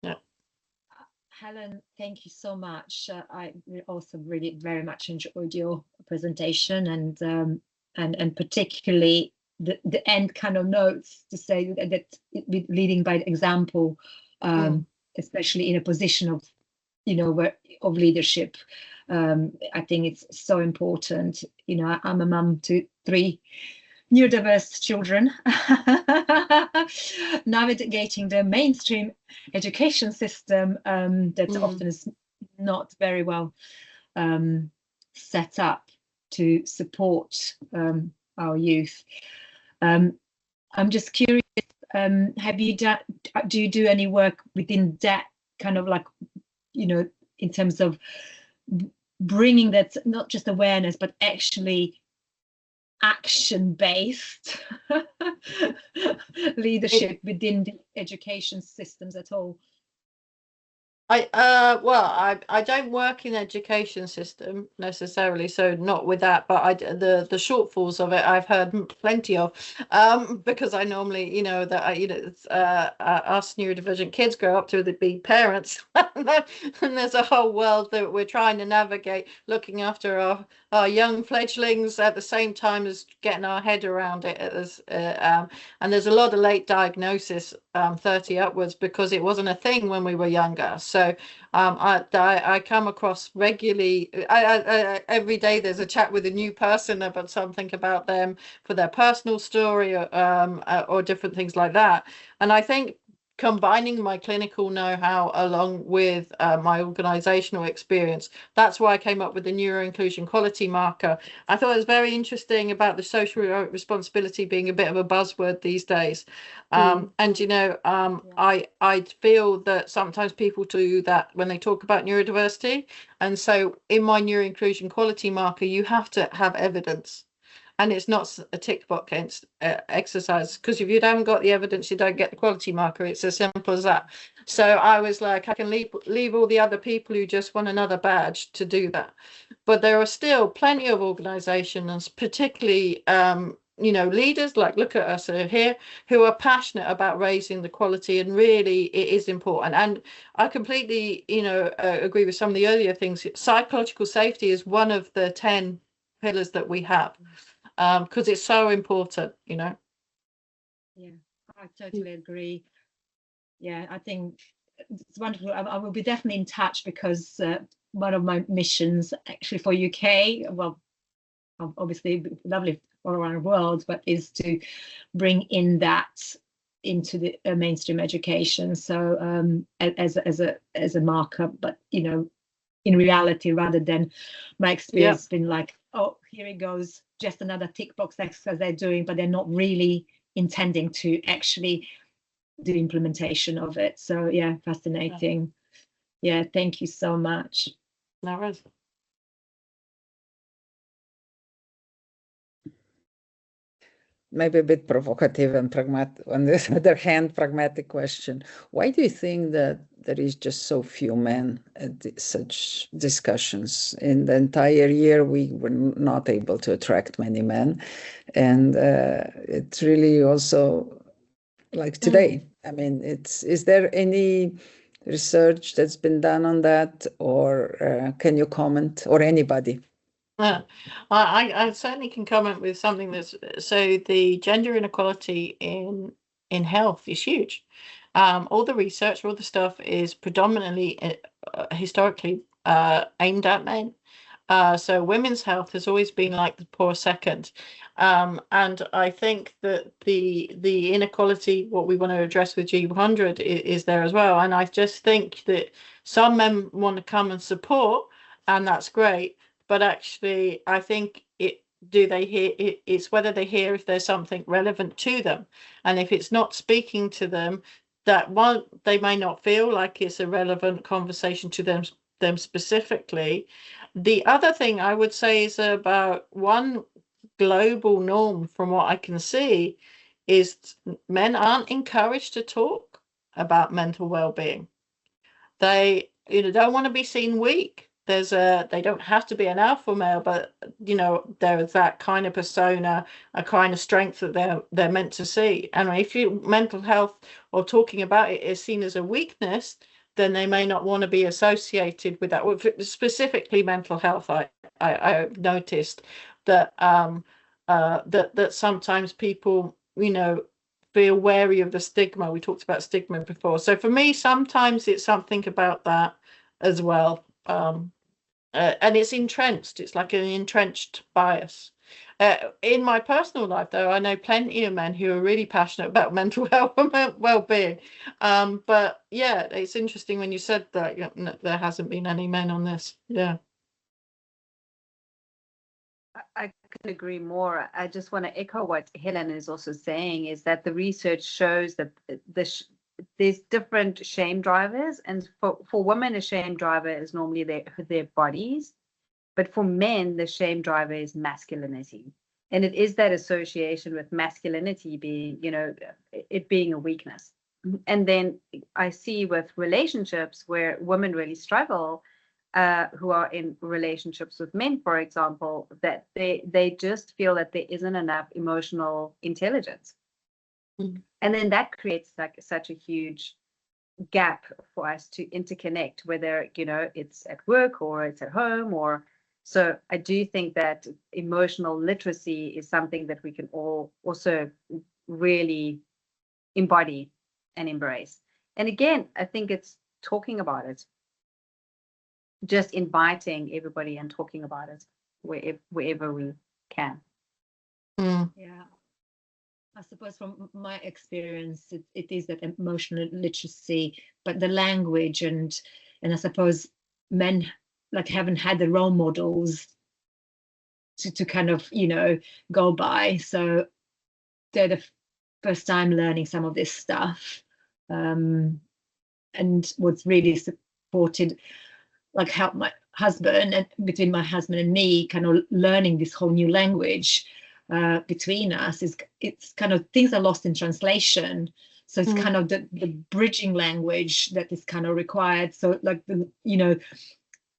Yeah. Helen, thank you so much. I also really very much enjoyed your presentation, and particularly the end kind of notes to say that leading by example, especially in a position of of leadership. I think it's so important. I'm a mum to 3 neurodiverse children, navigating the mainstream education system that often is not very well set up to support our youth. I'm just curious, have you done? Do you do any work within that kind of like, you know, in terms of bringing that not just awareness, but actually action-based leadership within the education systems at all? I don't work in the education system necessarily, so not with that, but the shortfalls of it I've heard plenty of, because I normally, you know, that us neurodivergent kids grow up to be parents, and there's a whole world that we're trying to navigate, looking after our young fledglings at the same time as getting our head around it. And there's a lot of late diagnosis, 30 upwards, because it wasn't a thing when we were younger. So I come across regularly, every day there's a chat with a new person about something about them for their personal story, or different things like that. And I think combining my clinical know-how along with my organizational experience, that's why I came up with the neuro-inclusion quality marker. I thought it was very interesting about the social responsibility being a bit of a buzzword these days. And you know, I feel that sometimes people do that when they talk about neurodiversity, and so in my neuro-inclusion quality marker you have to have evidence. And it's not a tick box exercise, because if you haven't got the evidence, you don't get the quality marker. It's as simple as that. So I was like, I can leave all the other people who just want another badge to do that. But there are still plenty of organizations, particularly you know, leaders, like look at us here, who are passionate about raising the quality, and really it is important. And I completely, you know, agree with some of the earlier things. Psychological safety is one of the 10 pillars that we have. Because it's so important, you know. Yeah, I totally agree. Yeah, I think it's wonderful. I will be definitely in touch, because one of my missions actually for UK, well, obviously lovely all around the world, but is to bring in that into the mainstream education. So as a marker, but you know, in reality, rather than my experience been like, oh, here it goes, just another tick box exercise they're doing, but they're not really intending to actually do implementation of it. So yeah, fascinating. Yeah, thank you so much. No worries. Maybe a bit provocative and pragmatic. On the other hand, pragmatic question: why do you think that there is just so few men at such discussions? In the entire year, we were not able to attract many men, and it's really also like today. I mean, is there any research that's been done on that, or can you comment, or anybody? I certainly can comment with something that's, so the gender inequality in health is huge. All the research, all the stuff is predominantly historically aimed at men. So women's health has always been like the poor second. And I think that the inequality, what we want to address with G100 is there as well. And I just think that some men want to come and support, and that's great. But actually, I think it's whether they hear if there's something relevant to them. And if it's not speaking to them, that one, they may not feel like it's a relevant conversation to them specifically. The other thing I would say is about one global norm, from what I can see, is men aren't encouraged to talk about mental well-being. They, you know, don't want to be seen weak. They don't have to be an alpha male, but you know, there's that kind of persona, a kind of strength that they're meant to see. And if you mental health or talking about it is seen as a weakness, then they may not want to be associated with that. Specifically mental health, I've noticed that that sometimes people, you know, feel wary of the stigma. We talked about stigma before. So for me, sometimes it's something about that as well. And it's entrenched. It's like an entrenched bias. In my personal life, though, I know plenty of men who are really passionate about mental health and well-being. But yeah, it's interesting when you said that, there hasn't been any men on this. Yeah. I couldn't agree more. I just want to echo what Helen is also saying, is that the research shows that there's different shame drivers, and for women, a shame driver is normally their bodies, but for men, the shame driver is masculinity, and it is that association with masculinity being, it being a weakness. And then I see with relationships where women really struggle, who are in relationships with men, for example, that they just feel that there isn't enough emotional intelligence. Mm. And then that creates like such a huge gap for us to interconnect, whether, it's at work or it's at home. Or so I do think that emotional literacy is something that we can all also really embody and embrace. And again, I think it's talking about it, just inviting everybody and talking about it wherever we can. Mm. Yeah. I suppose from my experience, it is that emotional literacy, but the language and I suppose men like haven't had the role models to kind of, go by. So they're the first time learning some of this stuff. And what's really supported, like helped my husband, and between my husband and me, kind of learning this whole new language between us, it's kind of things are lost in translation. So it's kind of the bridging language that is kind of required. So like,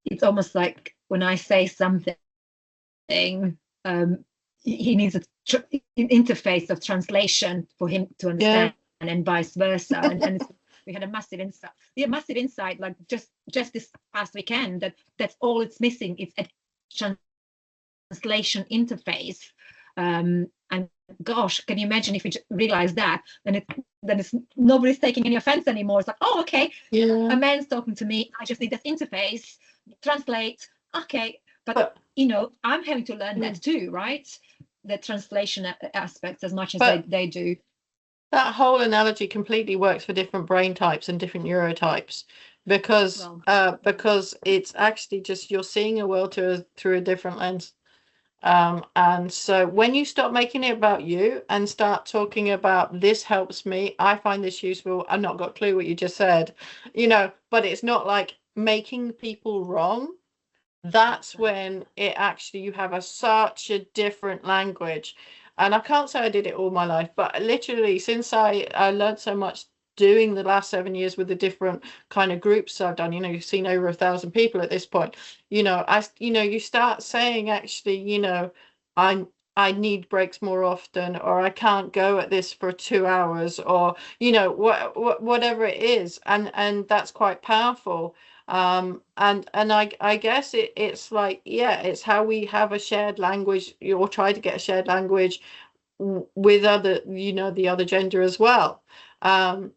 it's almost like when I say something, he needs an interface of translation for him to understand, and vice versa. and we had a massive insight. Yeah, massive insight. Like just this past weekend, that's all it's missing. It's a translation interface. And gosh, can you imagine if we realize that? Then it's nobody's taking any offense anymore. It's like, oh, okay, a man's talking to me. I just need this interface. Translate. Okay, but I'm having to learn that too, right? The translation aspects as much as they do. That whole analogy completely works for different brain types and different neurotypes, because it's actually just you're seeing a world through a different lens. And so when you stop making it about you and start talking about this helps me, I find this useful. I've not got a clue what you just said, but it's not like making people wrong. That's when it actually you have such a different language. And I can't say I did it all my life, but literally since I learned so much doing the last 7 years with the different kind of groups I've done, you've seen over 1,000 people at this point, you start saying actually, I need breaks more often, or I can't go at this for 2 hours, or whatever it is, and that's quite powerful. And I guess it's like, it's how we have a shared language, or try to get a shared language with other, the other gender as well. I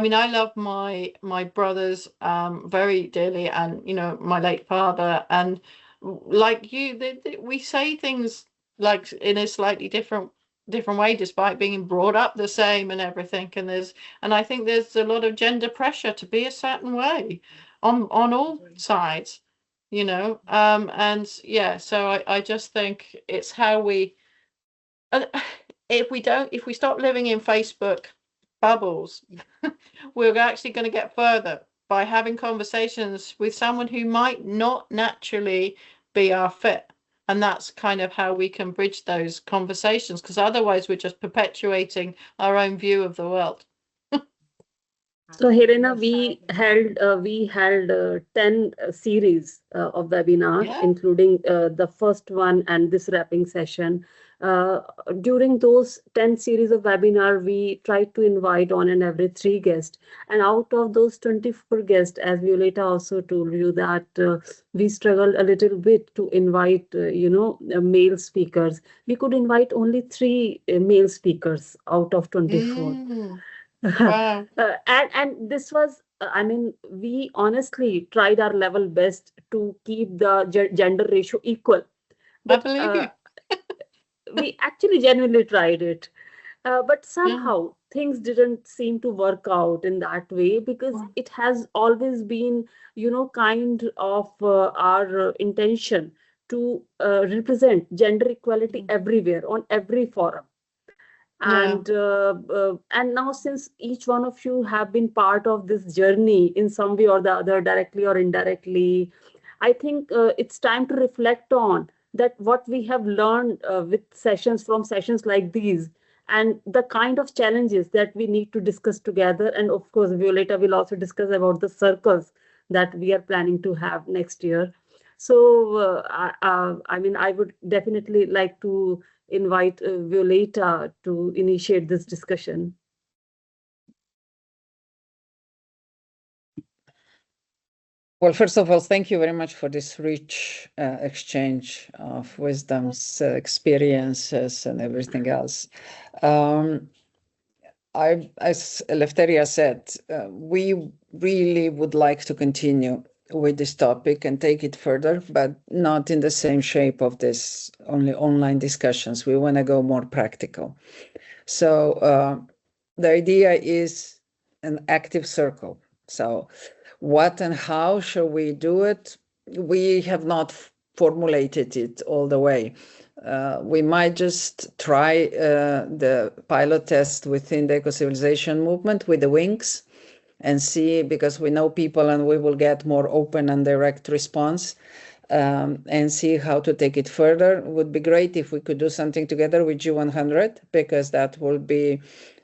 mean, I love my brothers very dearly, and my late father, and like you, we say things like in a slightly different way, despite being brought up the same and everything. And I think there's a lot of gender pressure to be a certain way on all sides, and so I just think it's how we, if we stop living in Facebook bubbles, we're actually going to get further by having conversations with someone who might not naturally be our fit. And that's kind of how we can bridge those conversations, because otherwise we're just perpetuating our own view of the world. So Helena, we held 10 series of webinar, including the first one and this wrapping session. During those 10 series of webinar, we tried to invite on an average 3 guests. And out of those 24 guests, as Violeta also told you, that we struggled a little bit to invite, male speakers. We could invite only 3 male speakers out of 24. Wow. And this was, we honestly tried our level best to keep the gender ratio equal. But, I believe you. We actually genuinely tried it. But somehow things didn't seem to work out in that way, because it has always been, kind of our intention to represent gender equality everywhere, on every forum. And now, since each one of you have been part of this journey in some way or the other, directly or indirectly, I think it's time to reflect on that what we have learned with sessions like these, and the kind of challenges that we need to discuss together. And of course, Violeta will also discuss about the circles that we are planning to have next year. So, I mean, I would definitely like to invite Violeta to initiate this discussion. Well, first of all, thank you very much for this rich exchange of wisdoms, experiences, and everything else. As Eleftheria said, we really would like to continue with this topic and take it further, but not in the same shape of this only online discussions. We want to go more practical. So the idea is an active circle. So what and how shall we do it? We have not formulated it all the way. We might just try the pilot test within the Ecocivilisation movement with the wings and see, because we know people and we will get more open and direct response, and see how to take it further. It would be great if we could do something together with G100, because that will be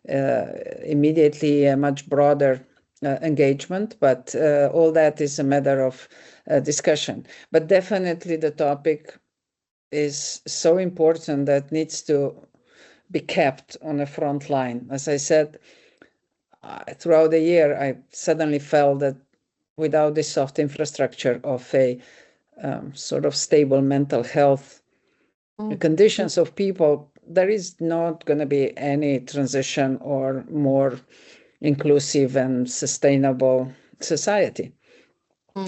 immediately a much broader engagement, but all that is a matter of discussion. But definitely the topic is so important that needs to be kept on the front line. As I said, throughout the year, I suddenly felt that without this soft infrastructure of a sort of stable mental health conditions of people, there is not going to be any transition or more inclusive and sustainable society,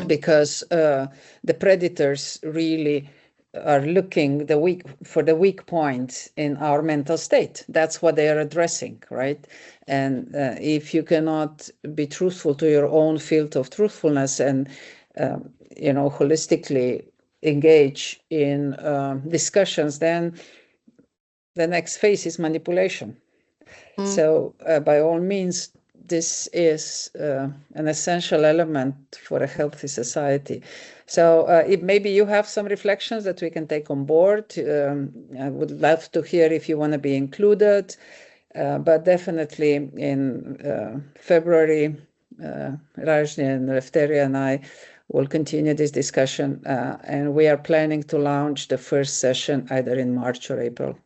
because the predators really are looking for the weak points in our mental state. That's what they are addressing, right? And if you cannot be truthful to your own field of truthfulness and holistically engage in discussions, then the next phase is manipulation. So by all means, this is an essential element for a healthy society. So maybe you have some reflections that we can take on board. I would love to hear if you want to be included. But definitely in February, Rajni and Eleftheria and I will continue this discussion. And we are planning to launch the first session either in March or April.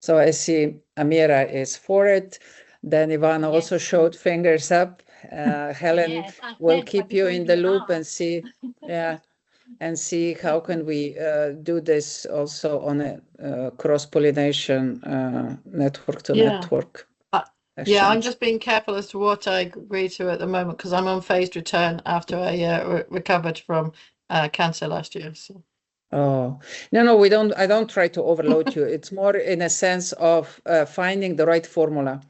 So I see Amira is for it. Then Ivana also showed fingers up. Helen will keep you in the loop and see, and see how can we do this also on a cross-pollination network to network. Yeah, I'm just being careful as to what I agree to at the moment, because I'm on phased return after I recovered from cancer last year. So. Oh, no, we don't. I don't try to overload you. It's more in a sense of finding the right formula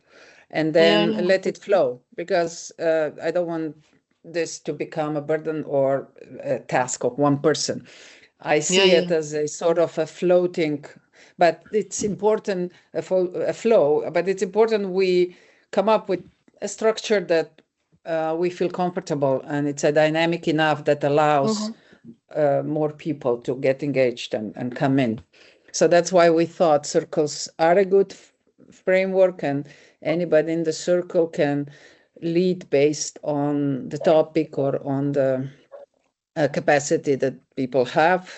and then let it flow, because I don't want this to become a burden or a task of one person. I see it as a sort of a floating, but it's important, a flow, but it's important we come up with a structure that we feel comfortable, and it's a dynamic enough that allows more people to get engaged and come in. So that's why we thought circles are a good framework, and anybody in the circle can lead based on the topic or on the capacity that people have,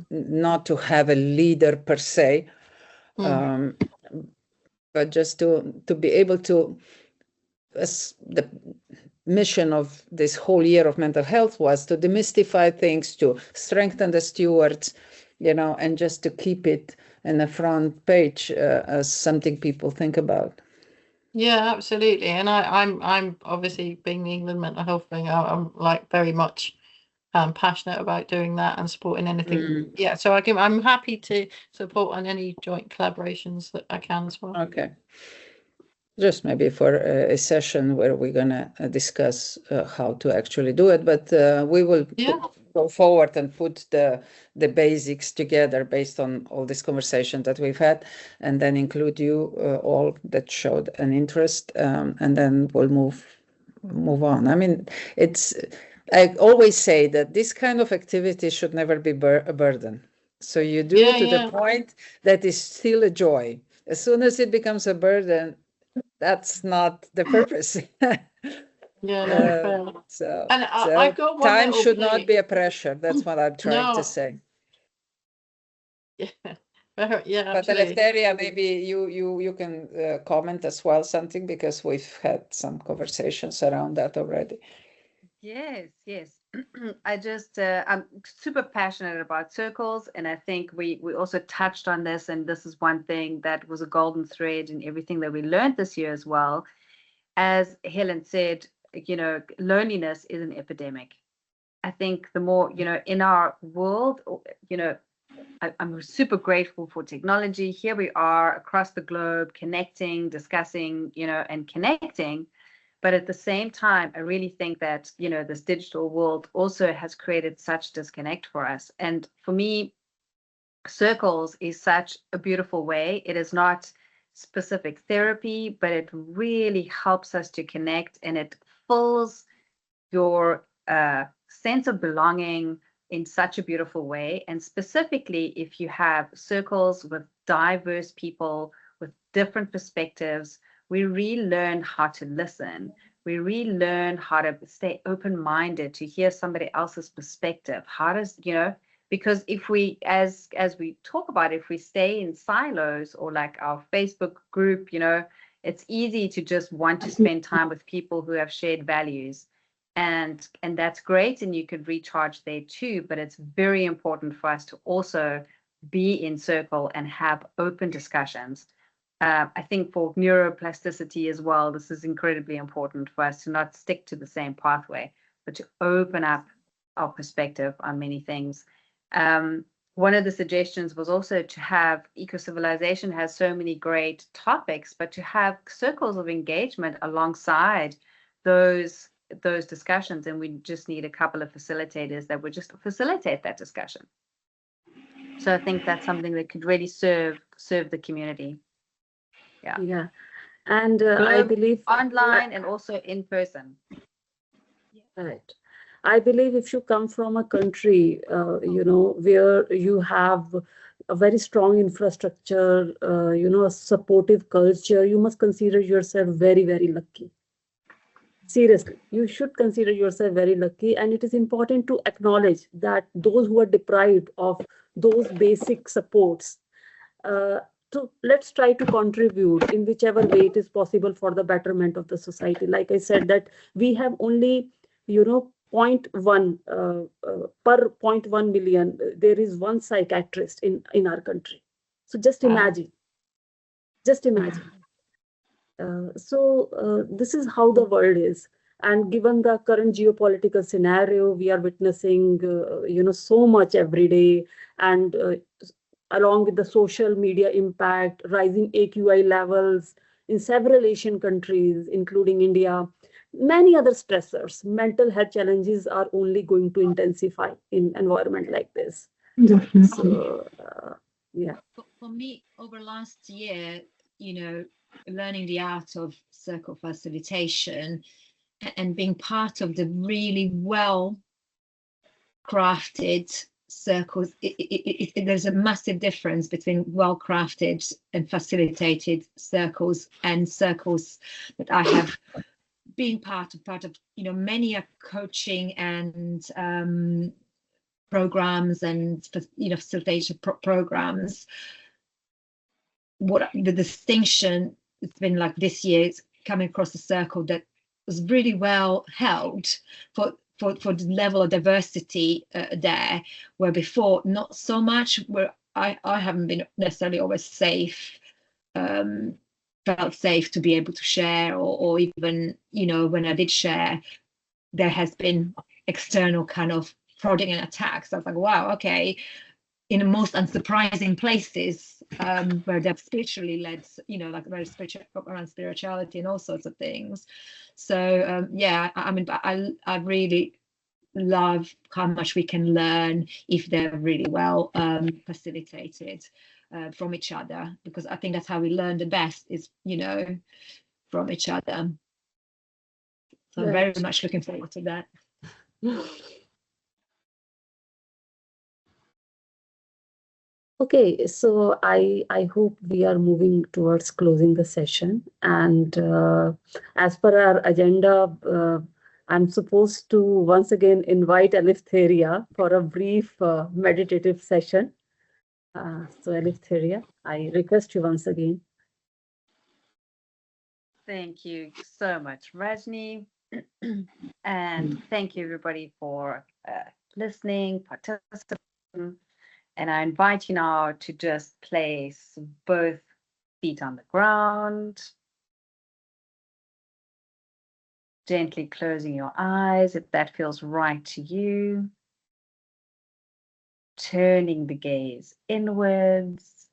not to have a leader per se, but just to be able to, as the mission of this whole year of mental health was to demystify things, to strengthen the stewards, and just to keep it in the front page as something people think about. Yeah, absolutely. And I'm obviously, being the England mental health thing, I'm like very much passionate about doing that and supporting anything. Yeah, so I'm happy to support on any joint collaborations that I can as well. Okay. just maybe for a session where we're going to discuss how to actually do it. But we will go forward and put the basics together based on all this conversation that we've had, and then include you all that showed an interest, and then we'll move on. I mean, I always say that this kind of activity should never be a burden. So you do it to the point that is still a joy. As soon as it becomes a burden, that's not the purpose. So I've got one time should not be a pressure. That's what I'm trying to say. Yeah, But absolutely. Eleftheria, maybe you can comment as well something, because we've had some conversations around that already. Yes. I'm super passionate about circles, and I think we also touched on this, and this is one thing that was a golden thread in everything that we learned this year as well. As Helen said, loneliness is an epidemic. I think the more, in our world, I'm super grateful for technology. Here we are across the globe, connecting, discussing, and connecting. But at the same time, I really think that, this digital world also has created such disconnect for us. And for me, circles is such a beautiful way. It is not specific therapy, but it really helps us to connect, and it fills your sense of belonging in such a beautiful way. And specifically, if you have circles with diverse people with different perspectives, we relearn how to listen. We relearn how to stay open-minded, to hear somebody else's perspective. How does, because if we, as we talk about, if we stay in silos, or like our Facebook group, it's easy to just want to spend time with people who have shared values. And that's great, and you could recharge there too, but it's very important for us to also be in circle and have open discussions. I think for neuroplasticity as well, this is incredibly important for us to not stick to the same pathway, but to open up our perspective on many things. One of the suggestions was also to have Ecocivilisation has so many great topics, but to have circles of engagement alongside those discussions, and we just need a couple of facilitators that would just facilitate that discussion. So I think that's something that could really serve the community. Yeah. And I believe online and also in person. Right. I believe if you come from a country, where you have a very strong infrastructure, a supportive culture, you must consider yourself very, very lucky. Seriously, you should consider yourself very lucky. And it is important to acknowledge that those who are deprived of those basic supports, let's try to contribute in whichever way it is possible for the betterment of the society. Like I said, that we have only, 0.1 per 0.1 million, there is one psychiatrist in our country. So just imagine. This is how the world is. And given the current geopolitical scenario, we are witnessing, so much every day. And along with the social media impact, rising AQI levels in several Asian countries, including India, many other stressors, mental health challenges are only going to intensify in environment like this. Definitely. So, For me, over last year, learning the art of circle facilitation and being part of the really well crafted circles, there's a massive difference between well crafted and facilitated circles and circles that I have been part of, many coaching and programs and facilitation programs. What the distinction it's been like this year is coming across a circle that was really well held for the level of diversity there, where before not so much, where I haven't been necessarily always safe, felt safe to be able to share, or even, when I did share, there has been external kind of prodding and attacks. I was like, wow, okay, in the most unsurprising places, where they're spiritually led, like very spiritual, around spirituality and all sorts of things. So yeah, I mean, I really love how much we can learn if they're really well facilitated from each other, because I think that's how we learn the best, is from each other. So I'm very much looking forward to that. Okay, so I hope we are moving towards closing the session, and as per our agenda, I'm supposed to once again invite Eleftheria for a brief meditative session. So Eleftheria, I request you once again. Thank you so much, Rajni. And thank you, everybody, for listening, participating. And I invite you now to just place both feet on the ground, gently closing your eyes if that feels right to you, turning the gaze inwards,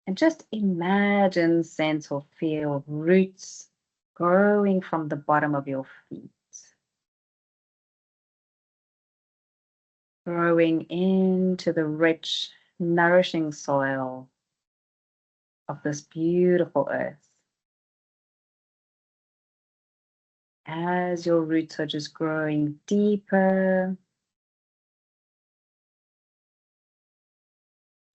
and just imagine, sense, or feel roots growing from the bottom of your feet, growing into the rich, nourishing soil of this beautiful earth. As your roots are just growing deeper,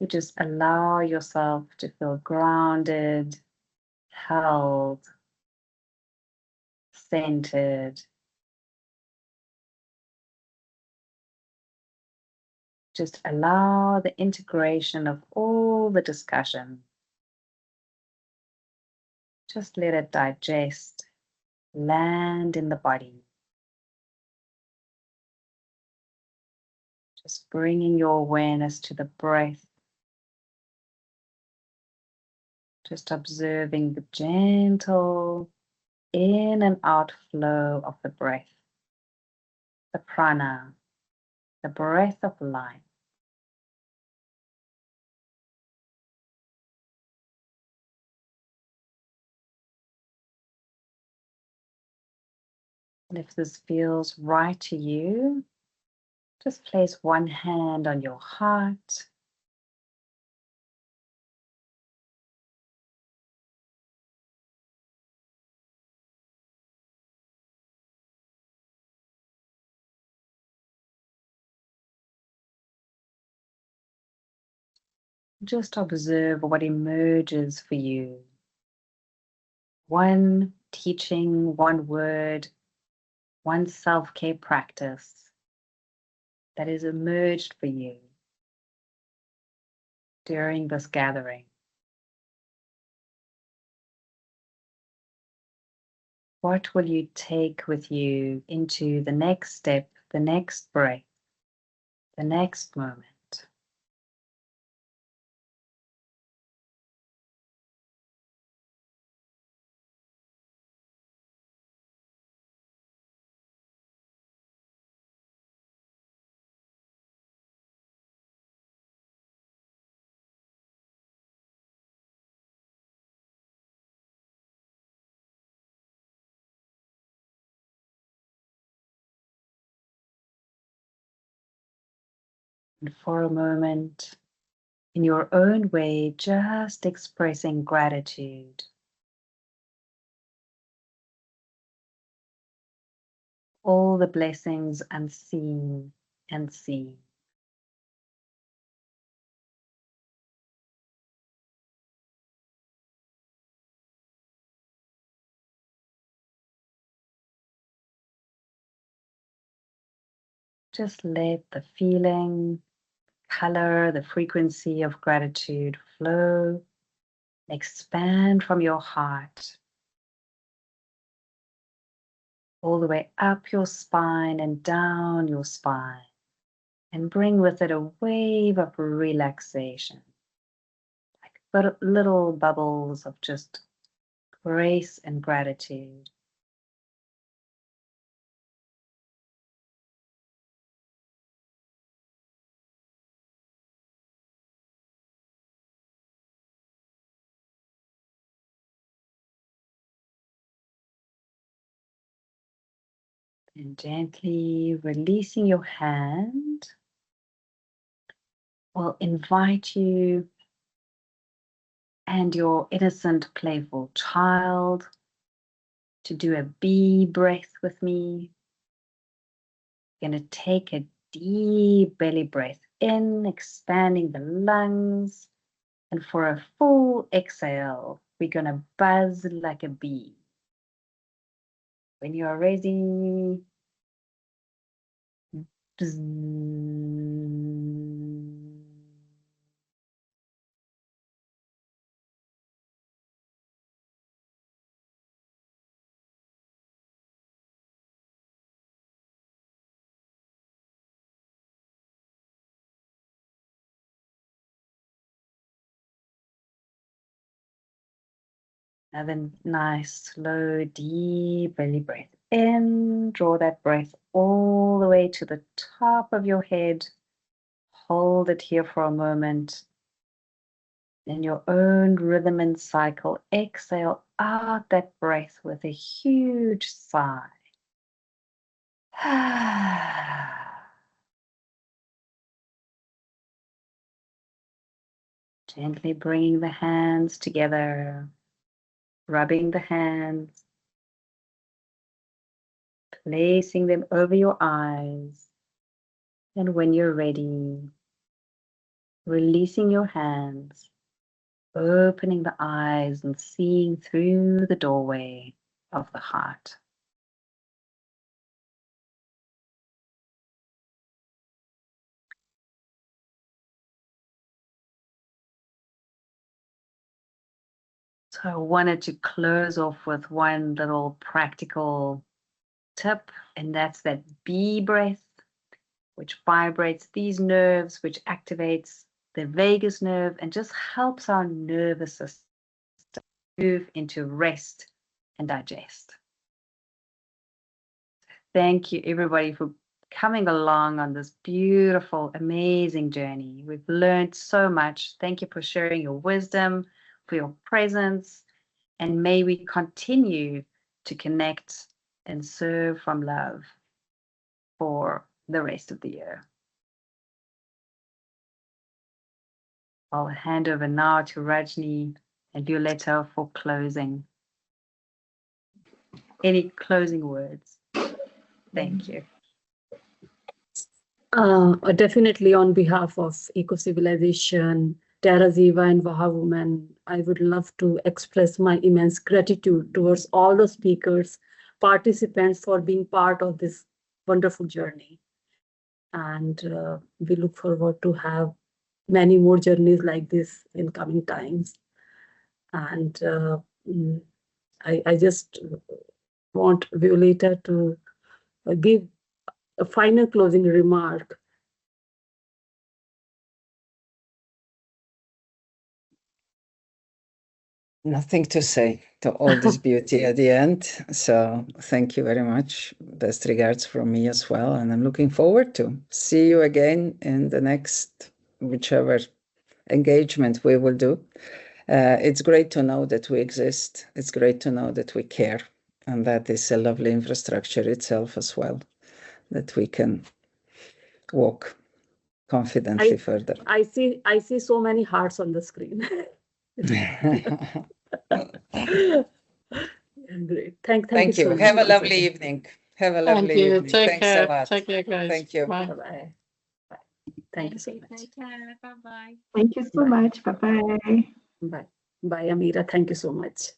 you just allow yourself to feel grounded, held, centered. Just allow the integration of all the discussion. Just let it digest, land in the body. Just bringing your awareness to the breath. Just observing the gentle in and out flow of the breath, the prana, the breath of life. And if this feels right to you, just place one hand on your heart. Just observe what emerges for you. One teaching, one word, one self-care practice that is emerged for you during this gathering. What will you take with you into the next step, the next breath, the next moment? And for a moment, in your own way, just expressing gratitude. All the blessings unseen and seen. Just let the feeling, color, the frequency of gratitude flow, expand from your heart, all the way up your spine and down your spine, and bring with it a wave of relaxation, like little bubbles of just grace and gratitude. And gently releasing your hand will invite you and your innocent, playful child to do a bee breath with me. You're going to take a deep belly breath in, expanding the lungs. And for a full exhale, we're going to buzz like a bee. When you are ready, bzz. Another nice, slow, deep belly breath in. Draw that breath all the way to the top of your head. Hold it here for a moment. In your own rhythm and cycle, exhale out that breath with a huge sigh. Gently bringing the hands together, rubbing the hands, placing them over your eyes. And when you're ready, releasing your hands, opening the eyes and seeing through the doorway of the heart. So I wanted to close off with one little practical tip, and that's that bee breath, which vibrates these nerves, which activates the vagus nerve and just helps our nervous system move into rest and digest. Thank you, everybody, for coming along on this beautiful, amazing journey. We've learned so much. Thank you for sharing your wisdom, for your presence, and may we continue to connect and serve from love for the rest of the year. I'll hand over now to Rajni and Violetta for closing. Any closing words? Thank you. Definitely on behalf of Ecocivilisation, Terra Ziva and Vaha Women, I would love to express my immense gratitude towards all the speakers, participants for being part of this wonderful journey. And we look forward to have many more journeys like this in coming times. And I just want Violetta to give a final closing remark. Nothing to say to all this beauty at the end. So thank you very much. Best regards from me as well. And I'm looking forward to see you again in the next, whichever engagement we will do. It's great to know that we exist. It's great to know that we care. And that is a lovely infrastructure itself as well, that we can walk confidently further. I see so many hearts on the screen. Great. Thank you so much. Have a lovely evening. Have a lovely evening. Take Thanks care. a lot. Take care, guys. Thank you. Bye. Bye. Thank you so much. Take care. Bye-bye. Thank you so much. Bye-bye. Bye. Bye, Amira. Thank you so much.